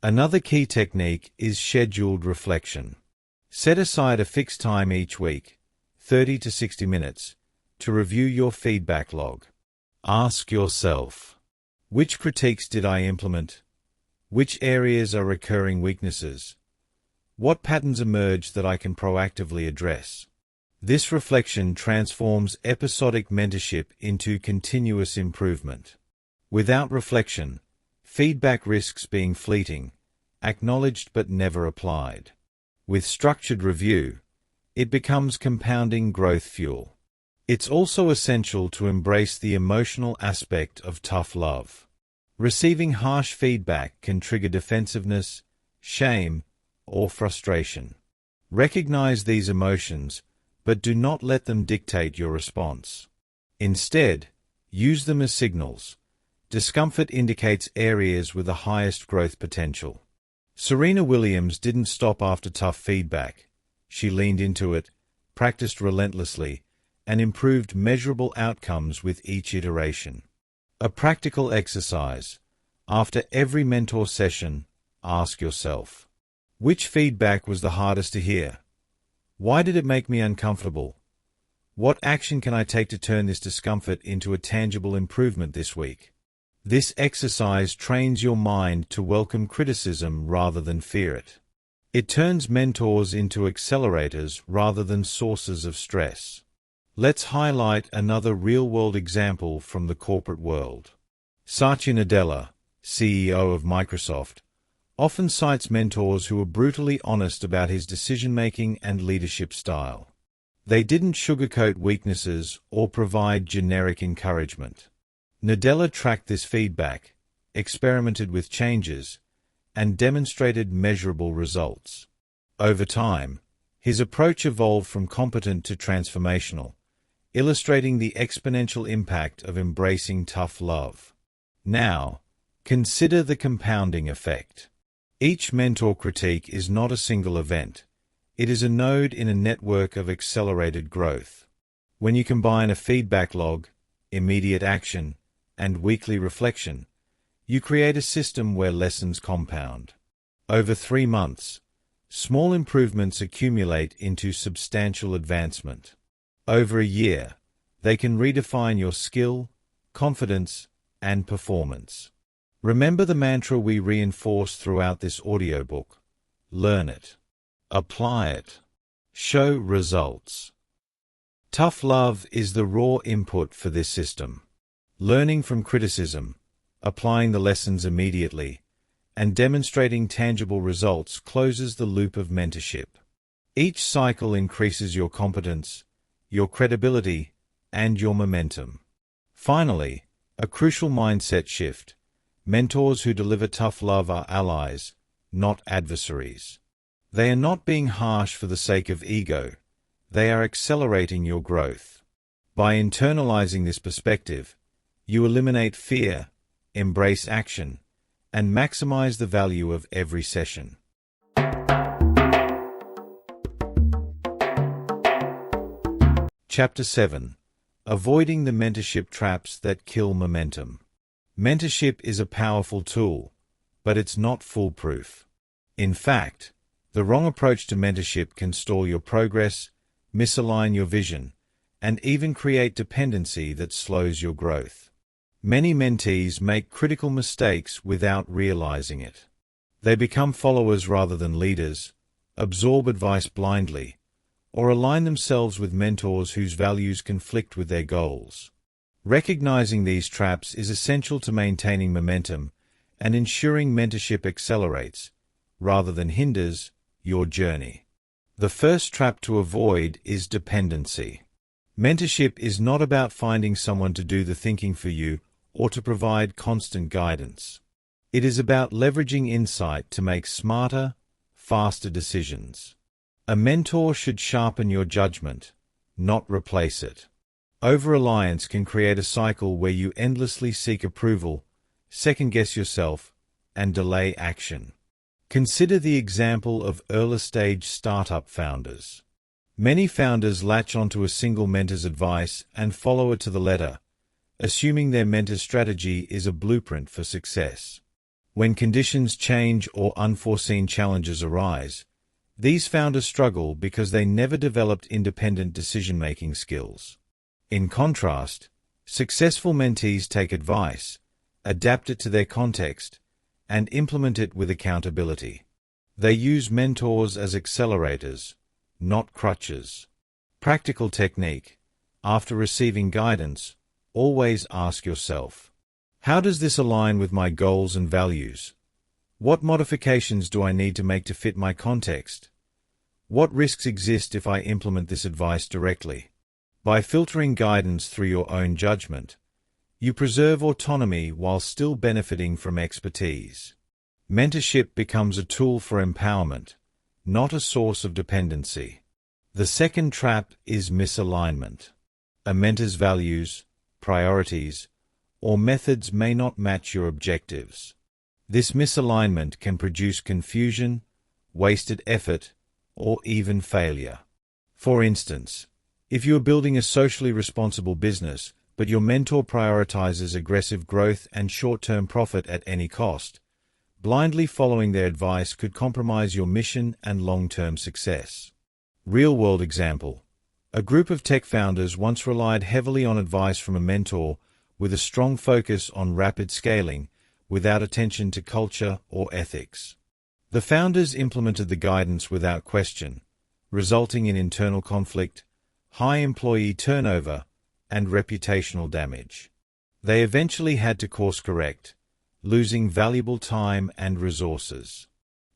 Another key technique is scheduled reflection. Set aside a fixed time each week, 30 to 60 minutes, to review your feedback log. Ask yourself, which critiques did I implement? Which areas are recurring weaknesses? What patterns emerge that I can proactively address? This reflection transforms episodic mentorship into continuous improvement. Without reflection, feedback risks being fleeting, acknowledged but never applied. With structured review, it becomes compounding growth fuel. It's also essential to embrace the emotional aspect of tough love. Receiving harsh feedback can trigger defensiveness, shame, or frustration. Recognize these emotions, but do not let them dictate your response. Instead, use them as signals. Discomfort indicates areas with the highest growth potential. Serena Williams didn't stop after tough feedback. She leaned into it, practiced relentlessly, and improved measurable outcomes with each iteration. A practical exercise. After every mentor session, ask yourself, which feedback was the hardest to hear? Why did it make me uncomfortable? What action can I take to turn this discomfort into a tangible improvement this week? This exercise trains your mind to welcome criticism rather than fear it. It turns mentors into accelerators rather than sources of stress. Let's highlight another real-world example from the corporate world. Satya Nadella, CEO of Microsoft, often cites mentors who are brutally honest about his decision-making and leadership style. They didn't sugarcoat weaknesses or provide generic encouragement. Nadella tracked this feedback, experimented with changes, and demonstrated measurable results. Over time, his approach evolved from competent to transformational, illustrating the exponential impact of embracing tough love. Now, consider the compounding effect. Each mentor critique is not a single event. It is a node in a network of accelerated growth. When you combine a feedback log, immediate action, and weekly reflection, you create a system where lessons compound. Over 3 months, small improvements accumulate into substantial advancement. Over a year, they can redefine your skill, confidence, and performance. Remember the mantra we reinforce throughout this audiobook. Learn it. Apply it. Show results. Tough love is the raw input for this system. Learning from criticism, applying the lessons immediately, and demonstrating tangible results closes the loop of mentorship. Each cycle increases your competence, your credibility, and your momentum. Finally, a crucial mindset shift. Mentors who deliver tough love are allies, not adversaries. They are not being harsh for the sake of ego. They are accelerating your growth. By internalizing this perspective, you eliminate fear, embrace action, and maximize the value of every session. Chapter 7. Avoiding the mentorship traps that kill momentum. Mentorship is a powerful tool, but it's not foolproof. In fact, the wrong approach to mentorship can stall your progress, misalign your vision, and even create dependency that slows your growth. Many mentees make critical mistakes without realizing it. They become followers rather than leaders, absorb advice blindly, or align themselves with mentors whose values conflict with their goals. Recognizing these traps is essential to maintaining momentum and ensuring mentorship accelerates, rather than hinders, your journey. The first trap to avoid is dependency. Mentorship is not about finding someone to do the thinking for you or to provide constant guidance. It is about leveraging insight to make smarter, faster decisions. A mentor should sharpen your judgment, not replace it. Over-reliance can create a cycle where you endlessly seek approval, second-guess yourself, and delay action. Consider the example of early-stage startup founders. Many founders latch onto a single mentor's advice and follow it to the letter, assuming their mentor's strategy is a blueprint for success. When conditions change or unforeseen challenges arise, these founders struggle because they never developed independent decision-making skills. In contrast, successful mentees take advice, adapt it to their context, and implement it with accountability. They use mentors as accelerators, not crutches. Practical technique. After receiving guidance, always ask yourself, how does this align with my goals and values? What modifications do I need to make to fit my context? What risks exist if I implement this advice directly? By filtering guidance through your own judgment, you preserve autonomy while still benefiting from expertise. Mentorship becomes a tool for empowerment, not a source of dependency. The second trap is misalignment. A mentor's values, priorities, or methods may not match your objectives. This misalignment can produce confusion, wasted effort, or even failure. For instance, if you are building a socially responsible business, but your mentor prioritizes aggressive growth and short-term profit at any cost, blindly following their advice could compromise your mission and long-term success. Real-world example. A group of tech founders once relied heavily on advice from a mentor with a strong focus on rapid scaling without attention to culture or ethics. The founders implemented the guidance without question, resulting in internal conflict, high employee turnover, and reputational damage. They eventually had to course correct, losing valuable time and resources.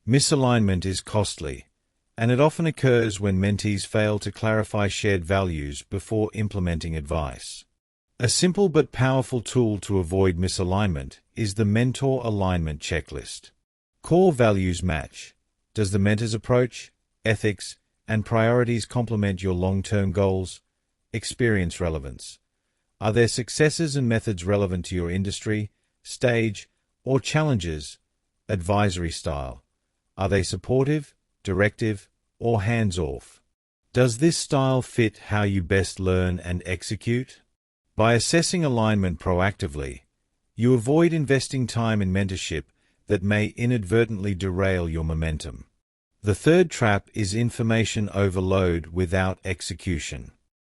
Misalignment is costly, and it often occurs when mentees fail to clarify shared values before implementing advice. A simple but powerful tool to avoid misalignment is the Mentor Alignment Checklist. Core values match. Does the mentor's approach, ethics, and priorities complement your long-term goals? Experience relevance. Are their successes and methods relevant to your industry, stage, or challenges? Advisory style. Are they supportive, directive, or hands-off? Does this style fit how you best learn and execute? By assessing alignment proactively, you avoid investing time in mentorship that may inadvertently derail your momentum. The third trap is information overload without execution.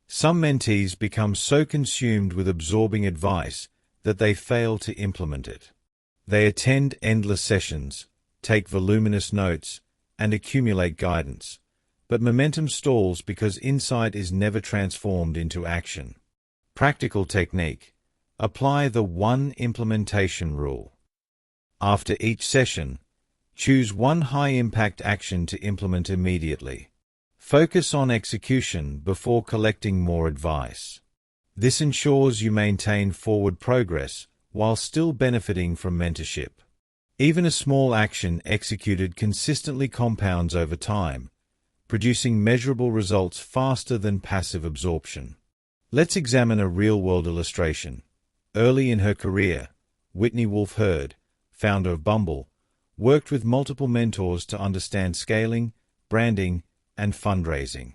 Some mentees become so consumed with absorbing advice that they fail to implement it. They attend endless sessions, take voluminous notes, and accumulate guidance, but momentum stalls because insight is never transformed into action. Practical technique. Apply the one implementation rule. After each session, choose one high-impact action to implement immediately. Focus on execution before collecting more advice. This ensures you maintain forward progress while still benefiting from mentorship. Even a small action executed consistently compounds over time, producing measurable results faster than passive absorption. Let's examine a real-world illustration. Early in her career, Whitney Wolfe Herd, founder of Bumble, worked with multiple mentors to understand scaling, branding, and fundraising.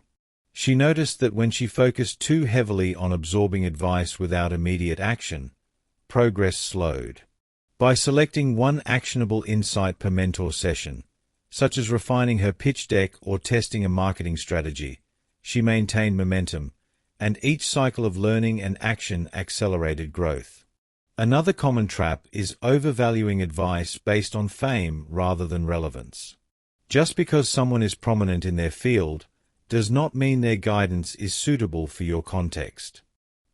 She noticed that when she focused too heavily on absorbing advice without immediate action, progress slowed. By selecting one actionable insight per mentor session, such as refining her pitch deck or testing a marketing strategy, she maintained momentum, and each cycle of learning and action accelerated growth. Another common trap is overvaluing advice based on fame rather than relevance. Just because someone is prominent in their field does not mean their guidance is suitable for your context.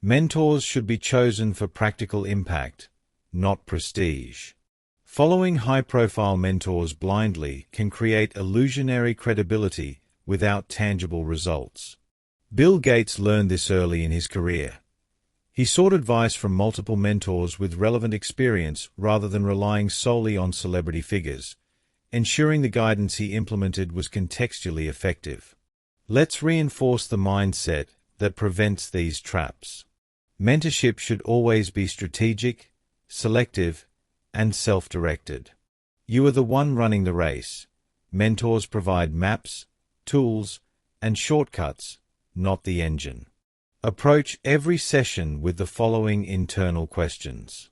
Mentors should be chosen for practical impact, not prestige. Following high-profile mentors blindly can create illusionary credibility without tangible results. Bill Gates learned this early in his career. He sought advice from multiple mentors with relevant experience rather than relying solely on celebrity figures, ensuring the guidance he implemented was contextually effective. Let's reinforce the mindset that prevents these traps. Mentorship should always be strategic, selective, and self-directed. You are the one running the race. Mentors provide maps, tools, and shortcuts, not the engine. Approach every session with the following internal questions.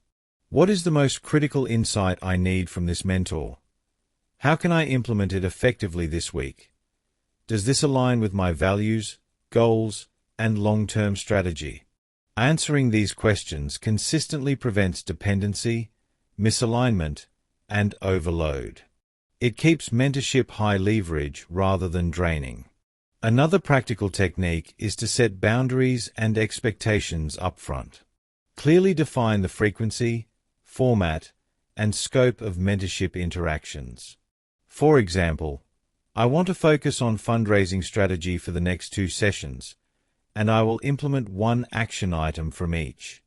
What is the most critical insight I need from this mentor? How can I implement it effectively this week? Does this align with my values, goals, and long-term strategy? Answering these questions consistently prevents dependency, misalignment, and overload. It keeps mentorship high leverage rather than draining. Another practical technique is to set boundaries and expectations upfront. Clearly define the frequency, format, and scope of mentorship interactions. For example, I want to focus on fundraising strategy for the next 2 sessions, and I will implement one action item from each.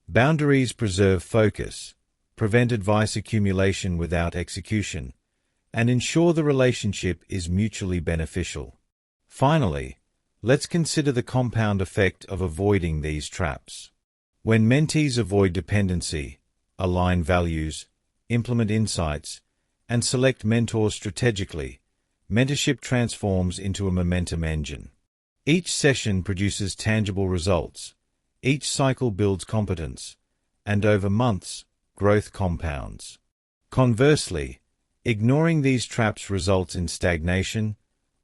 Boundaries preserve focus, prevent advice accumulation without execution, and ensure the relationship is mutually beneficial. Finally, let's consider the compound effect of avoiding these traps. When mentees avoid dependency, align values, implement insights, and select mentors strategically, mentorship transforms into a momentum engine. Each session produces tangible results, each cycle builds competence, and over months, growth compounds. Conversely, ignoring these traps results in stagnation,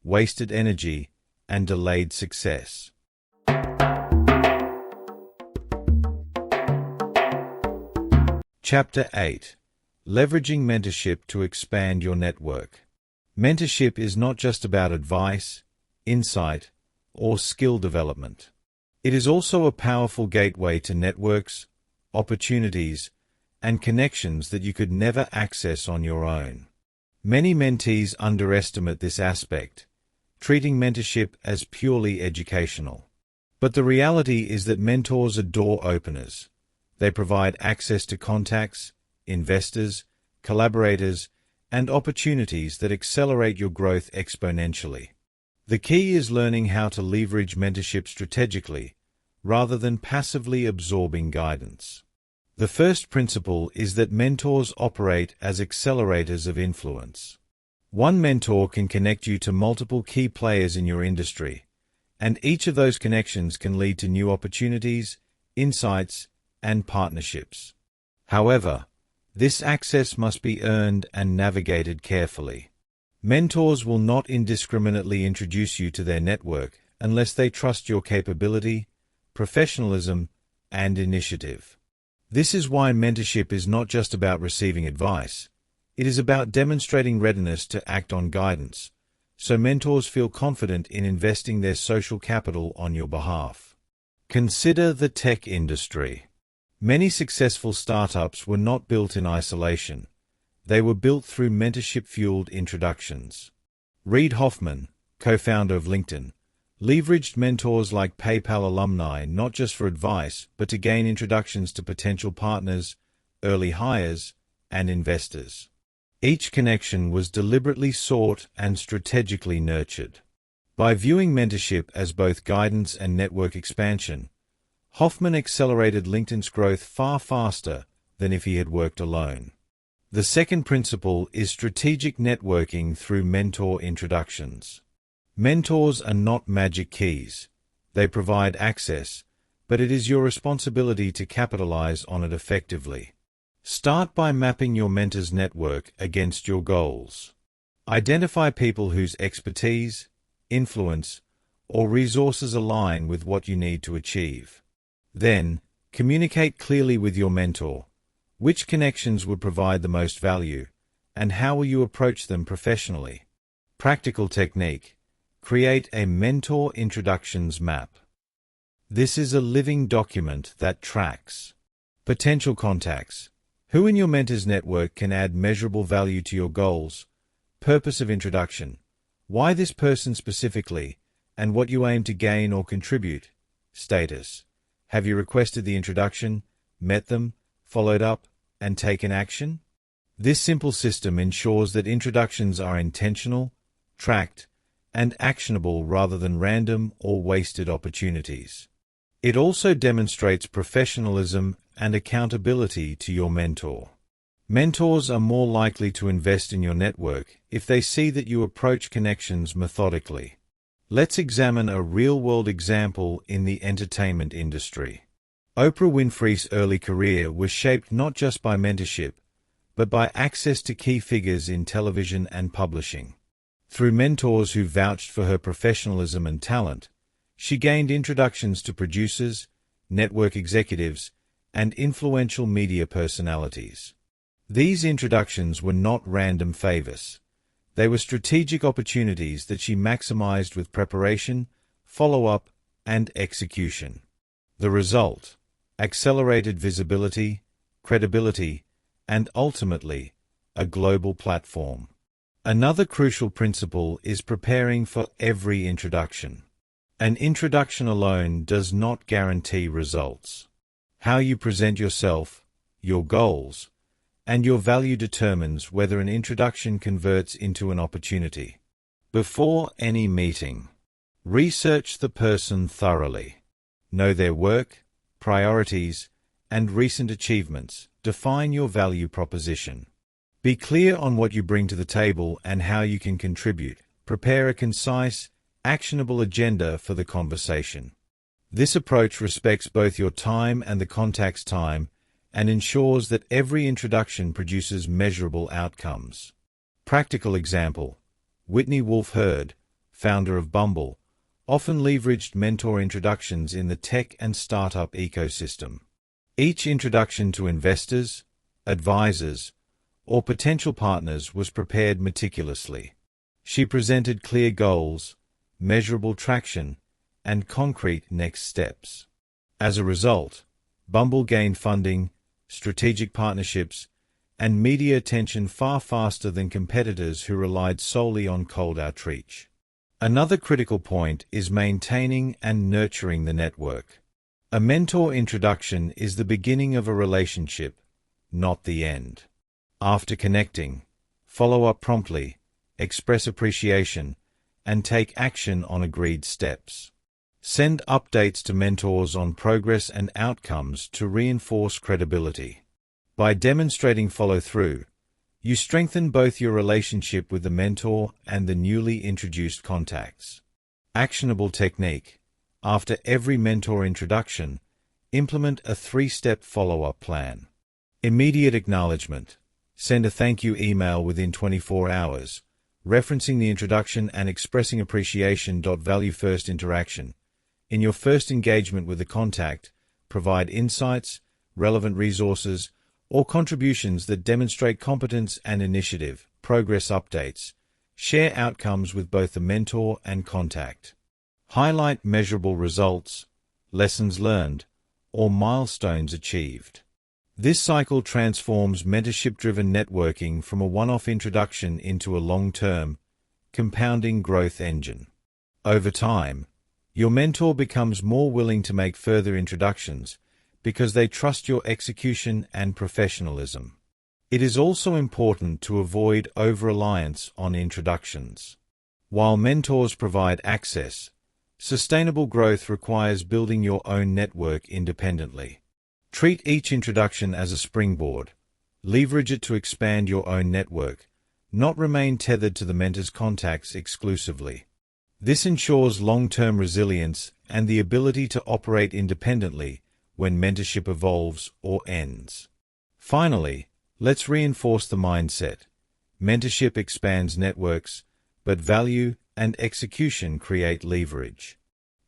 wasted energy, and delayed success. Chapter 8. Leveraging Mentorship to Expand Your Network. Mentorship is not just about advice, insight, or skill development. It is also a powerful gateway to networks, opportunities, and connections that you could never access on your own. Many mentees underestimate this aspect, treating mentorship as purely educational. But the reality is that mentors are door openers. They provide access to contacts, investors, collaborators, and opportunities that accelerate your growth exponentially. The key is learning how to leverage mentorship strategically, rather than passively absorbing guidance. The first principle is that mentors operate as accelerators of influence. One mentor can connect you to multiple key players in your industry, and each of those connections can lead to new opportunities, insights, and partnerships. However, this access must be earned and navigated carefully. Mentors will not indiscriminately introduce you to their network unless they trust your capability, professionalism, and initiative. This is why mentorship is not just about receiving advice. It is about demonstrating readiness to act on guidance, so mentors feel confident in investing their social capital on your behalf. Consider the tech industry. Many successful startups were not built in isolation. They were built through mentorship-fueled introductions. Reid Hoffman, co-founder of LinkedIn, leveraged mentors like PayPal alumni not just for advice, but to gain introductions to potential partners, early hires, and investors. Each connection was deliberately sought and strategically nurtured. By viewing mentorship as both guidance and network expansion, Hoffman accelerated LinkedIn's growth far faster than if he had worked alone. The second principle is strategic networking through mentor introductions. Mentors are not magic keys. They provide access, but it is your responsibility to capitalize on it effectively. Start by mapping your mentor's network against your goals. Identify people whose expertise, influence, or resources align with what you need to achieve. Then, communicate clearly with your mentor. Which connections would provide the most value, and how will you approach them professionally? Practical technique. Create a mentor introductions map. This is a living document that tracks potential contacts. Who in your mentor's network can add measurable value to your goals? Purpose of introduction. Why this person specifically, and what you aim to gain or contribute? Status. Have you requested the introduction, met them, followed up, and taken action? This simple system ensures that introductions are intentional, tracked, and actionable rather than random or wasted opportunities. It also demonstrates professionalism and accountability to your mentor. Mentors are more likely to invest in your network if they see that you approach connections methodically. Let's examine a real-world example in the entertainment industry. Oprah Winfrey's early career was shaped not just by mentorship, but by access to key figures in television and publishing. Through mentors who vouched for her professionalism and talent, she gained introductions to producers, network executives, and influential media personalities. These introductions were not random favors. They were strategic opportunities that she maximized with preparation, follow-up, and execution. The result: accelerated visibility, credibility, and ultimately, a global platform. Another crucial principle is preparing for every introduction. An introduction alone does not guarantee results. How you present yourself, your goals, and your value determines whether an introduction converts into an opportunity. Before any meeting, research the person thoroughly. Know their work, priorities, and recent achievements. Define your value proposition. Be clear on what you bring to the table and how you can contribute. Prepare a concise, actionable agenda for the conversation. This approach respects both your time and the contact's time and ensures that every introduction produces measurable outcomes. Practical example: Whitney Wolfe Herd, founder of Bumble, often leveraged mentor introductions in the tech and startup ecosystem. Each introduction to investors, advisors, or potential partners was prepared meticulously. She presented clear goals, measurable traction, and concrete next steps. As a result, Bumble gained funding, strategic partnerships, and media attention far faster than competitors who relied solely on cold outreach. Another critical point is maintaining and nurturing the network. A mentor introduction is the beginning of a relationship, not the end. After connecting, follow up promptly, express appreciation, and take action on agreed steps. Send updates to mentors on progress and outcomes to reinforce credibility. By demonstrating follow-through, you strengthen both your relationship with the mentor and the newly introduced contacts. Actionable technique: after every mentor introduction, implement a 3-step follow-up plan. Immediate acknowledgement: send a thank you email within 24 hours, referencing the introduction and expressing appreciation. Value first interaction: in your first engagement with the contact, provide insights, relevant resources, or contributions that demonstrate competence and initiative. Progress updates: share outcomes with both the mentor and contact. Highlight measurable results, lessons learned, or milestones achieved. This cycle transforms mentorship-driven networking from a one-off introduction into a long-term, compounding growth engine. Over time, your mentor becomes more willing to make further introductions because they trust your execution and professionalism. It is also important to avoid over-reliance on introductions. While mentors provide access, sustainable growth requires building your own network independently. Treat each introduction as a springboard. Leverage it to expand your own network, not remain tethered to the mentor's contacts exclusively. This ensures long-term resilience and the ability to operate independently when mentorship evolves or ends. Finally, let's reinforce the mindset. Mentorship expands networks, but value and execution create leverage.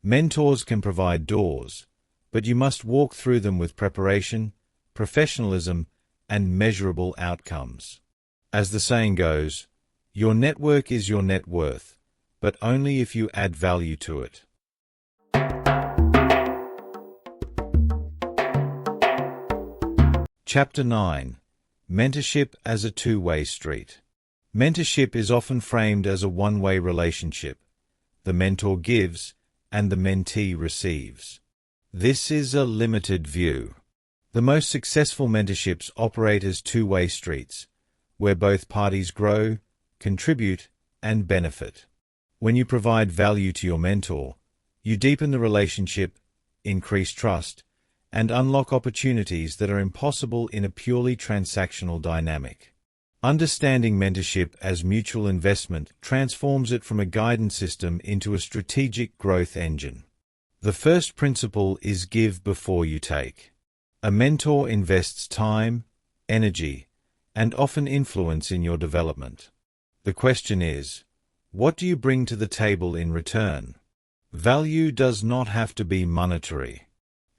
Mentors can provide doors, but you must walk through them with preparation, professionalism, and measurable outcomes. As the saying goes, your network is your net worth, but only if you add value to it. Chapter 9. Mentorship as a two-way street. Mentorship is often framed as a one-way relationship. The mentor gives, and the mentee receives. This is a limited view. The most successful mentorships operate as two-way streets, where both parties grow, contribute, and benefit. When you provide value to your mentor, you deepen the relationship, increase trust, and unlock opportunities that are impossible in a purely transactional dynamic. Understanding mentorship as mutual investment transforms it from a guidance system into a strategic growth engine. The first principle is give before you take. A mentor invests time, energy, and often influence in your development. The question is, what do you bring to the table in return? Value does not have to be monetary.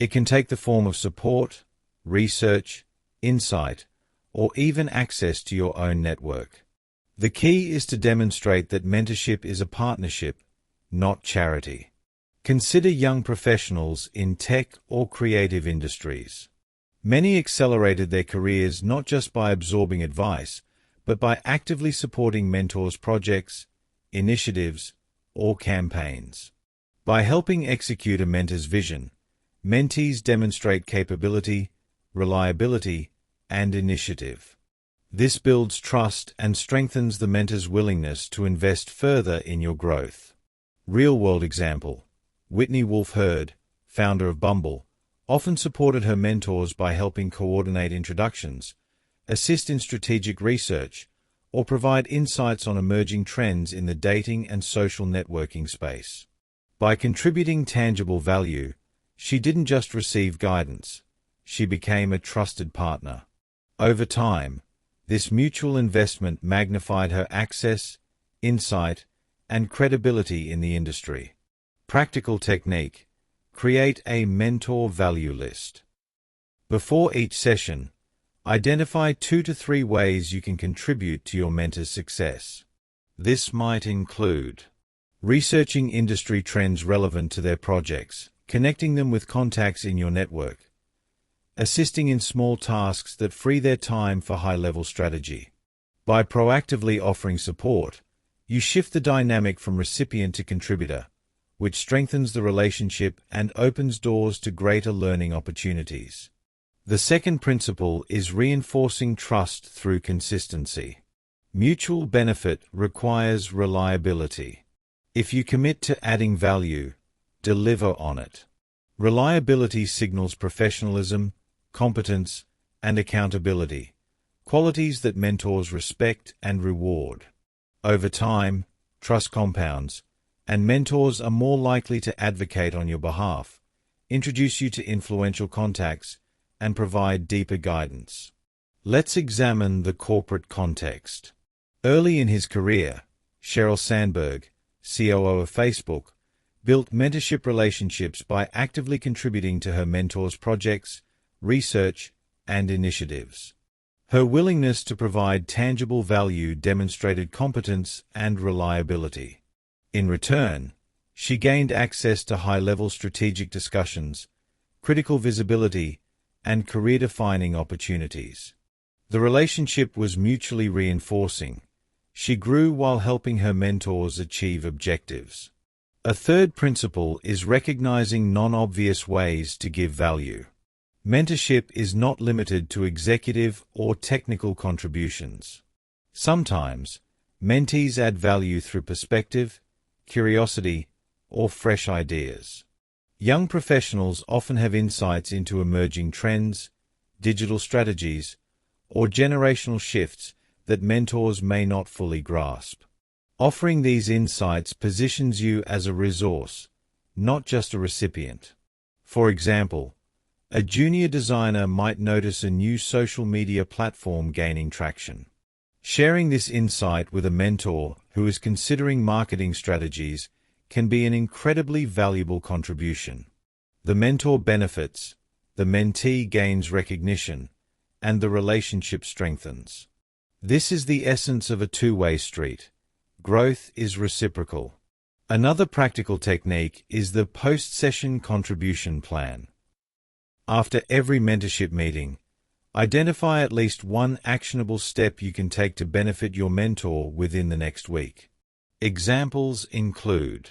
It can take the form of support, research, insight, or even access to your own network. The key is to demonstrate that mentorship is a partnership, not charity. Consider young professionals in tech or creative industries. Many accelerated their careers not just by absorbing advice, but by actively supporting mentors' projects, initiatives, or campaigns. By helping execute a mentor's vision, mentees demonstrate capability, reliability, and initiative. This builds trust and strengthens the mentor's willingness to invest further in your growth. Real-world example: Whitney Wolfe Herd, founder of Bumble, often supported her mentors by helping coordinate introductions, assist in strategic research, or provide insights on emerging trends in the dating and social networking space. By contributing tangible value, she didn't just receive guidance, she became a trusted partner. Over time, this mutual investment magnified her access, insight, and credibility in the industry. Practical technique: create a mentor value list. Before each session, identify 2 to 3 ways you can contribute to your mentor's success. This might include researching industry trends relevant to their projects, connecting them with contacts in your network, assisting in small tasks that free their time for high-level strategy. By proactively offering support, you shift the dynamic from recipient to contributor, which strengthens the relationship and opens doors to greater learning opportunities. The second principle is reinforcing trust through consistency. Mutual benefit requires reliability. If you commit to adding value, deliver on it. Reliability signals professionalism, competence, and accountability, qualities that mentors respect and reward. Over time, trust compounds, and mentors are more likely to advocate on your behalf, introduce you to influential contacts, and provide deeper guidance. Let's examine the corporate context. Early in his career, Sheryl Sandberg, COO of Facebook, built mentorship relationships by actively contributing to her mentors' projects, research, and initiatives. Her willingness to provide tangible value demonstrated competence and reliability. In return, she gained access to high-level strategic discussions, critical visibility, and career-defining opportunities. The relationship was mutually reinforcing. She grew while helping her mentors achieve objectives. A third principle is recognizing non-obvious ways to give value. Mentorship is not limited to executive or technical contributions. Sometimes, mentees add value through perspective, curiosity, or fresh ideas. Young professionals often have insights into emerging trends, digital strategies, or generational shifts that mentors may not fully grasp. Offering these insights positions you as a resource, not just a recipient. For example, a junior designer might notice a new social media platform gaining traction. Sharing this insight with a mentor who is considering marketing strategies can be an incredibly valuable contribution. The mentor benefits, the mentee gains recognition, and the relationship strengthens. This is the essence of a two-way street. Growth is reciprocal. Another practical technique is the post-session contribution plan. After every mentorship meeting, identify at least one actionable step you can take to benefit your mentor within the next week. Examples include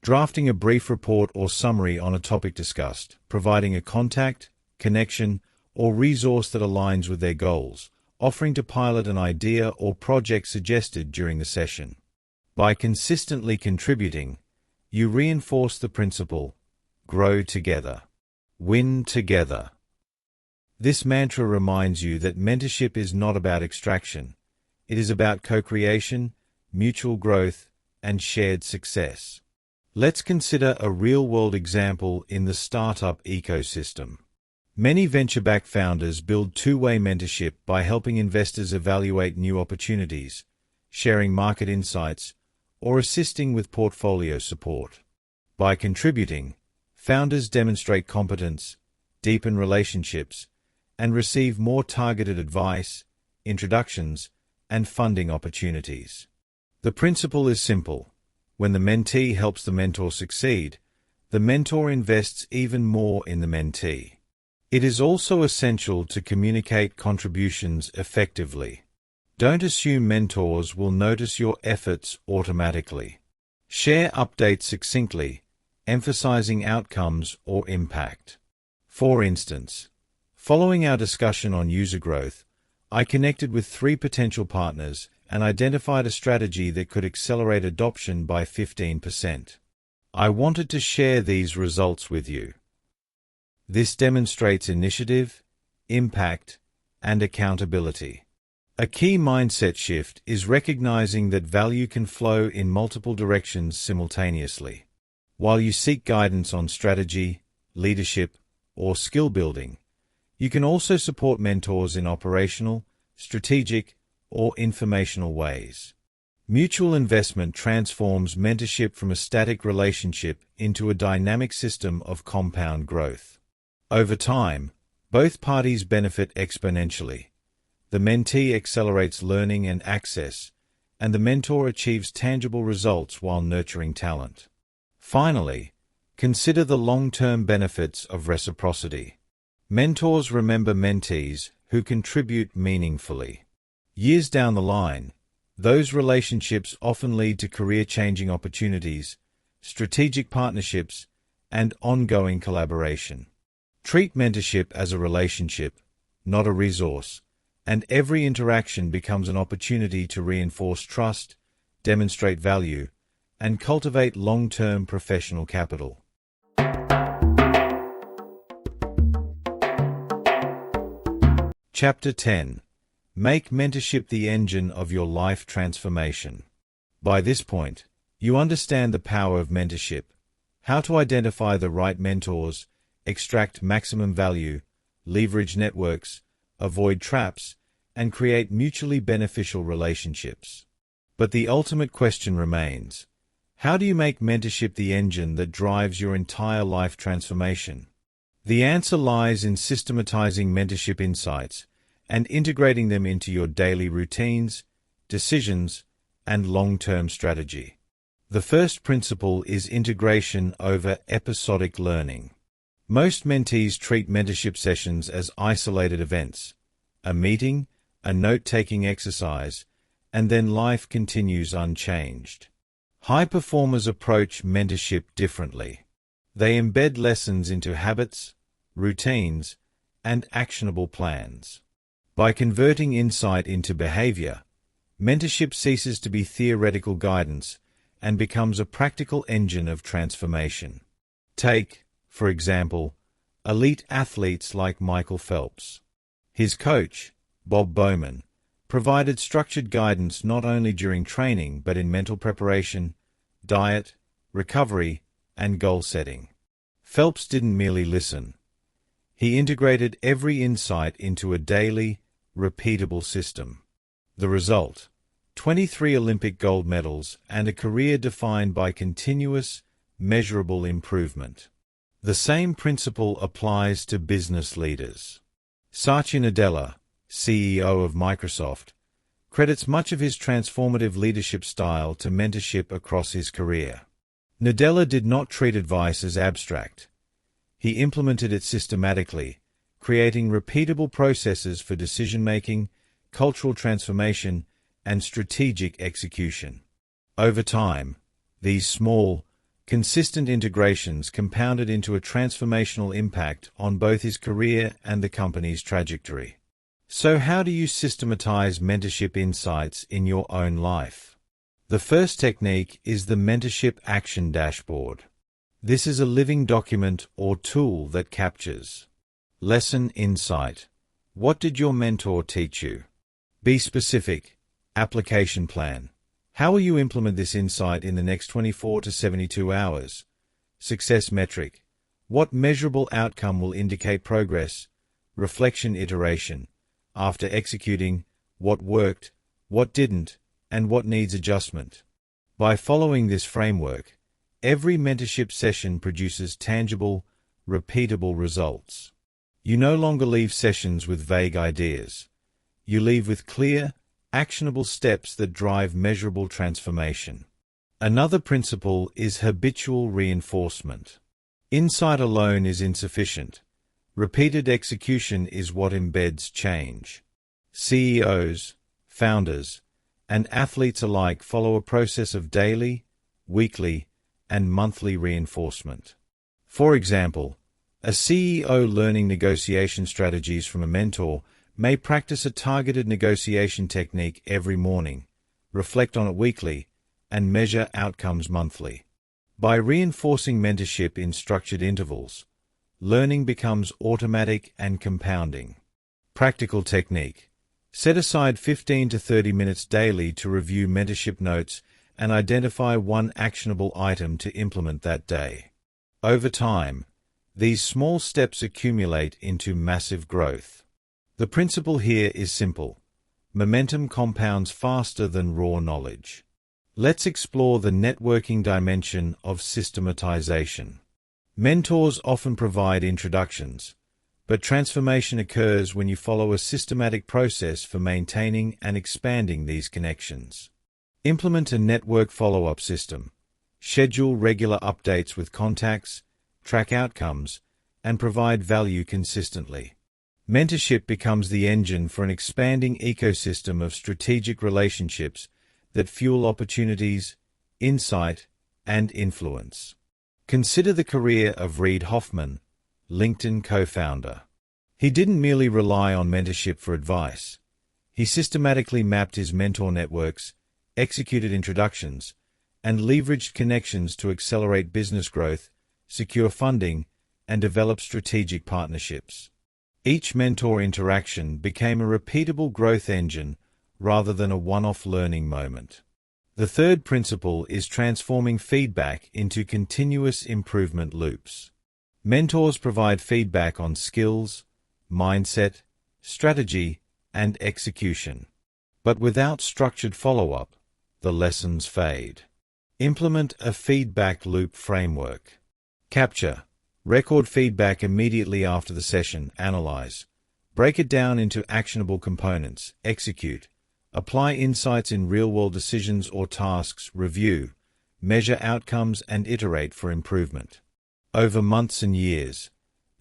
drafting a brief report or summary on a topic discussed, providing a contact, connection, or resource that aligns with their goals, offering to pilot an idea or project suggested during the session. By consistently contributing, you reinforce the principle, grow together, win together. This mantra reminds you that mentorship is not about extraction. It is about co-creation, mutual growth, and shared success. Let's consider a real-world example in the startup ecosystem. Many venture-backed founders build two-way mentorship by helping investors evaluate new opportunities, sharing market insights, or assisting with portfolio support. By contributing, founders demonstrate competence, deepen relationships, and receive more targeted advice, introductions, and funding opportunities. The principle is simple. When the mentee helps the mentor succeed, the mentor invests even more in the mentee. It is also essential to communicate contributions effectively. Don't assume mentors will notice your efforts automatically. Share updates succinctly, emphasizing outcomes or impact. For instance, following our discussion on user growth, I connected with 3 potential partners and identified a strategy that could accelerate adoption by 15%. I wanted to share these results with you. This demonstrates initiative, impact, and accountability. A key mindset shift is recognizing that value can flow in multiple directions simultaneously. While you seek guidance on strategy, leadership, or skill building, you can also support mentors in operational, strategic, or informational ways. Mutual investment transforms mentorship from a static relationship into a dynamic system of compound growth. Over time, both parties benefit exponentially. The mentee accelerates learning and access, and the mentor achieves tangible results while nurturing talent. Finally, consider the long-term benefits of reciprocity. Mentors remember mentees who contribute meaningfully. Years down the line, those relationships often lead to career-changing opportunities, strategic partnerships, and ongoing collaboration. Treat mentorship as a relationship, not a resource, and every interaction becomes an opportunity to reinforce trust, demonstrate value, and cultivate long-term professional capital. Chapter 10. Make mentorship the engine of your life transformation. By this point, you understand the power of mentorship, how to identify the right mentors, extract maximum value, leverage networks, avoid traps, and create mutually beneficial relationships. But the ultimate question remains: how do you make mentorship the engine that drives your entire life transformation? The answer lies in systematizing mentorship insights and integrating them into your daily routines, decisions, and long-term strategy. The first principle is integration over episodic learning. Most mentees treat mentorship sessions as isolated events, a meeting, a note-taking exercise, and then life continues unchanged. High performers approach mentorship differently. They embed lessons into habits, routines, and actionable plans. By converting insight into behavior, mentorship ceases to be theoretical guidance and becomes a practical engine of transformation. Take, for example, elite athletes like Michael Phelps. His coach, Bob Bowman, provided structured guidance not only during training but in mental preparation, diet, recovery, and goal setting. Phelps didn't merely listen. He integrated every insight into a daily, repeatable system. The result: 23 Olympic gold medals and a career defined by continuous, measurable improvement. The same principle applies to business leaders. Satya Nadella, CEO of Microsoft, credits much of his transformative leadership style to mentorship across his career. Nadella did not treat advice as abstract. He implemented it systematically, creating repeatable processes for decision-making, cultural transformation, and strategic execution. Over time, these small, consistent integrations compounded into a transformational impact on both his career and the company's trajectory. So how do you systematize mentorship insights in your own life? The first technique is the Mentorship Action Dashboard. This is a living document or tool that captures lesson insight. What did your mentor teach you? Be specific. Application plan. How will you implement this insight in the next 24 to 72 hours? Success metric. What measurable outcome will indicate progress? Reflection iteration. After executing, what worked, what didn't, and what needs adjustment. By following this framework, every mentorship session produces tangible, repeatable results. You no longer leave sessions with vague ideas. You leave with clear, actionable steps that drive measurable transformation. Another principle is habitual reinforcement. Insight alone is insufficient. Repeated execution is what embeds change. CEOs, founders, and athletes alike follow a process of daily, weekly, and monthly reinforcement. For example, a CEO learning negotiation strategies from a mentor may practice a targeted negotiation technique every morning, reflect on it weekly, and measure outcomes monthly. By reinforcing mentorship in structured intervals, learning becomes automatic and compounding. Practical technique. Set aside 15 to 30 minutes daily to review mentorship notes and identify one actionable item to implement that day. Over time, these small steps accumulate into massive growth. The principle here is simple. Momentum compounds faster than raw knowledge. Let's explore the networking dimension of systematization. Mentors often provide introductions, but transformation occurs when you follow a systematic process for maintaining and expanding these connections. Implement a network follow-up system. Schedule regular updates with contacts, track outcomes, and provide value consistently. Mentorship becomes the engine for an expanding ecosystem of strategic relationships that fuel opportunities, insight, and influence. Consider the career of Reid Hoffman, LinkedIn co-founder. He didn't merely rely on mentorship for advice. He systematically mapped his mentor networks, executed introductions, and leveraged connections to accelerate business growth, secure funding, and develop strategic partnerships. Each mentor interaction became a repeatable growth engine rather than a one-off learning moment. The third principle is transforming feedback into continuous improvement loops. Mentors provide feedback on skills, mindset, strategy, and execution. But without structured follow-up, the lessons fade. Implement a feedback loop framework. Capture. Record feedback immediately after the session, analyze. Break it down into actionable components, execute. Apply insights in real-world decisions or tasks, review, measure outcomes, and iterate for improvement. Over months and years,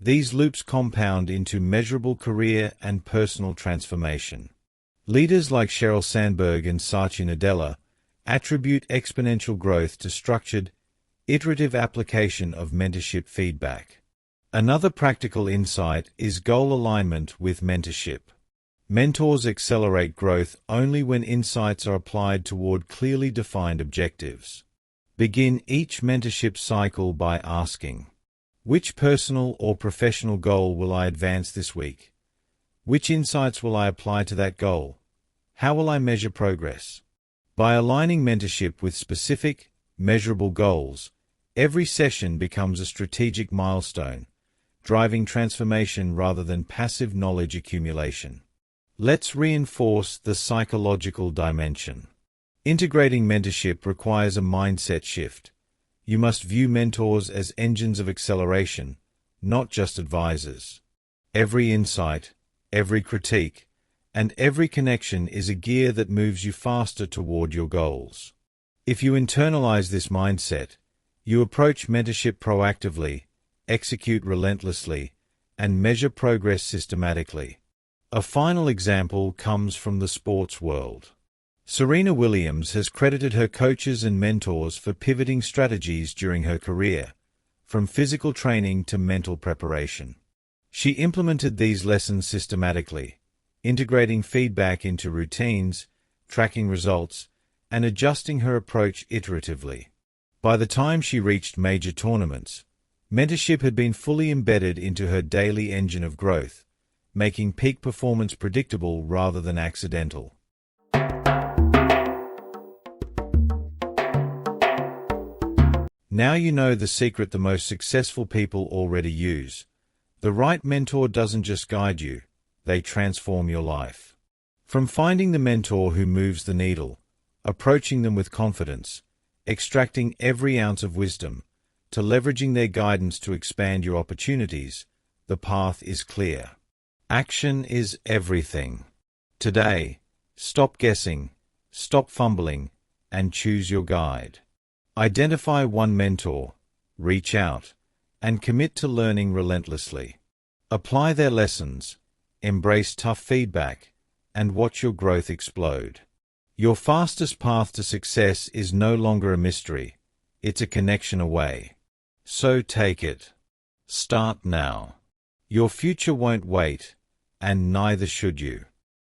these loops compound into measurable career and personal transformation. Leaders like Sheryl Sandberg and Satya Nadella attribute exponential growth to structured, iterative application of mentorship feedback. Another practical insight is goal alignment with mentorship. Mentors accelerate growth only when insights are applied toward clearly defined objectives. Begin each mentorship cycle by asking, which personal or professional goal will I advance this week? Which insights will I apply to that goal? How will I measure progress? By aligning mentorship with specific, measurable goals, every session becomes a strategic milestone, driving transformation rather than passive knowledge accumulation. Let's reinforce the psychological dimension. Integrating mentorship requires a mindset shift. You must view mentors as engines of acceleration, not just advisors. Every insight, every critique, and every connection is a gear that moves you faster toward your goals. If you internalize this mindset, you approach mentorship proactively, execute relentlessly, and measure progress systematically. A final example comes from the sports world. Serena Williams has credited her coaches and mentors for pivoting strategies during her career, from physical training to mental preparation. She implemented these lessons systematically, integrating feedback into routines, tracking results, and adjusting her approach iteratively. By the time she reached major tournaments, mentorship had been fully embedded into her daily engine of growth, making peak performance predictable rather than accidental. Now you know the secret the most successful people already use. The right mentor doesn't just guide you, they transform your life. From finding the mentor who moves the needle, approaching them with confidence, extracting every ounce of wisdom, to leveraging their guidance to expand your opportunities, the path is clear. Action is everything. Today, stop guessing, stop fumbling, and choose your guide. Identify one mentor, reach out, and commit to learning relentlessly. Apply their lessons, embrace tough feedback, and watch your growth explode. Your fastest path to success is no longer a mystery, it's a connection away. So take it. Start now. Your future won't wait, and neither should you.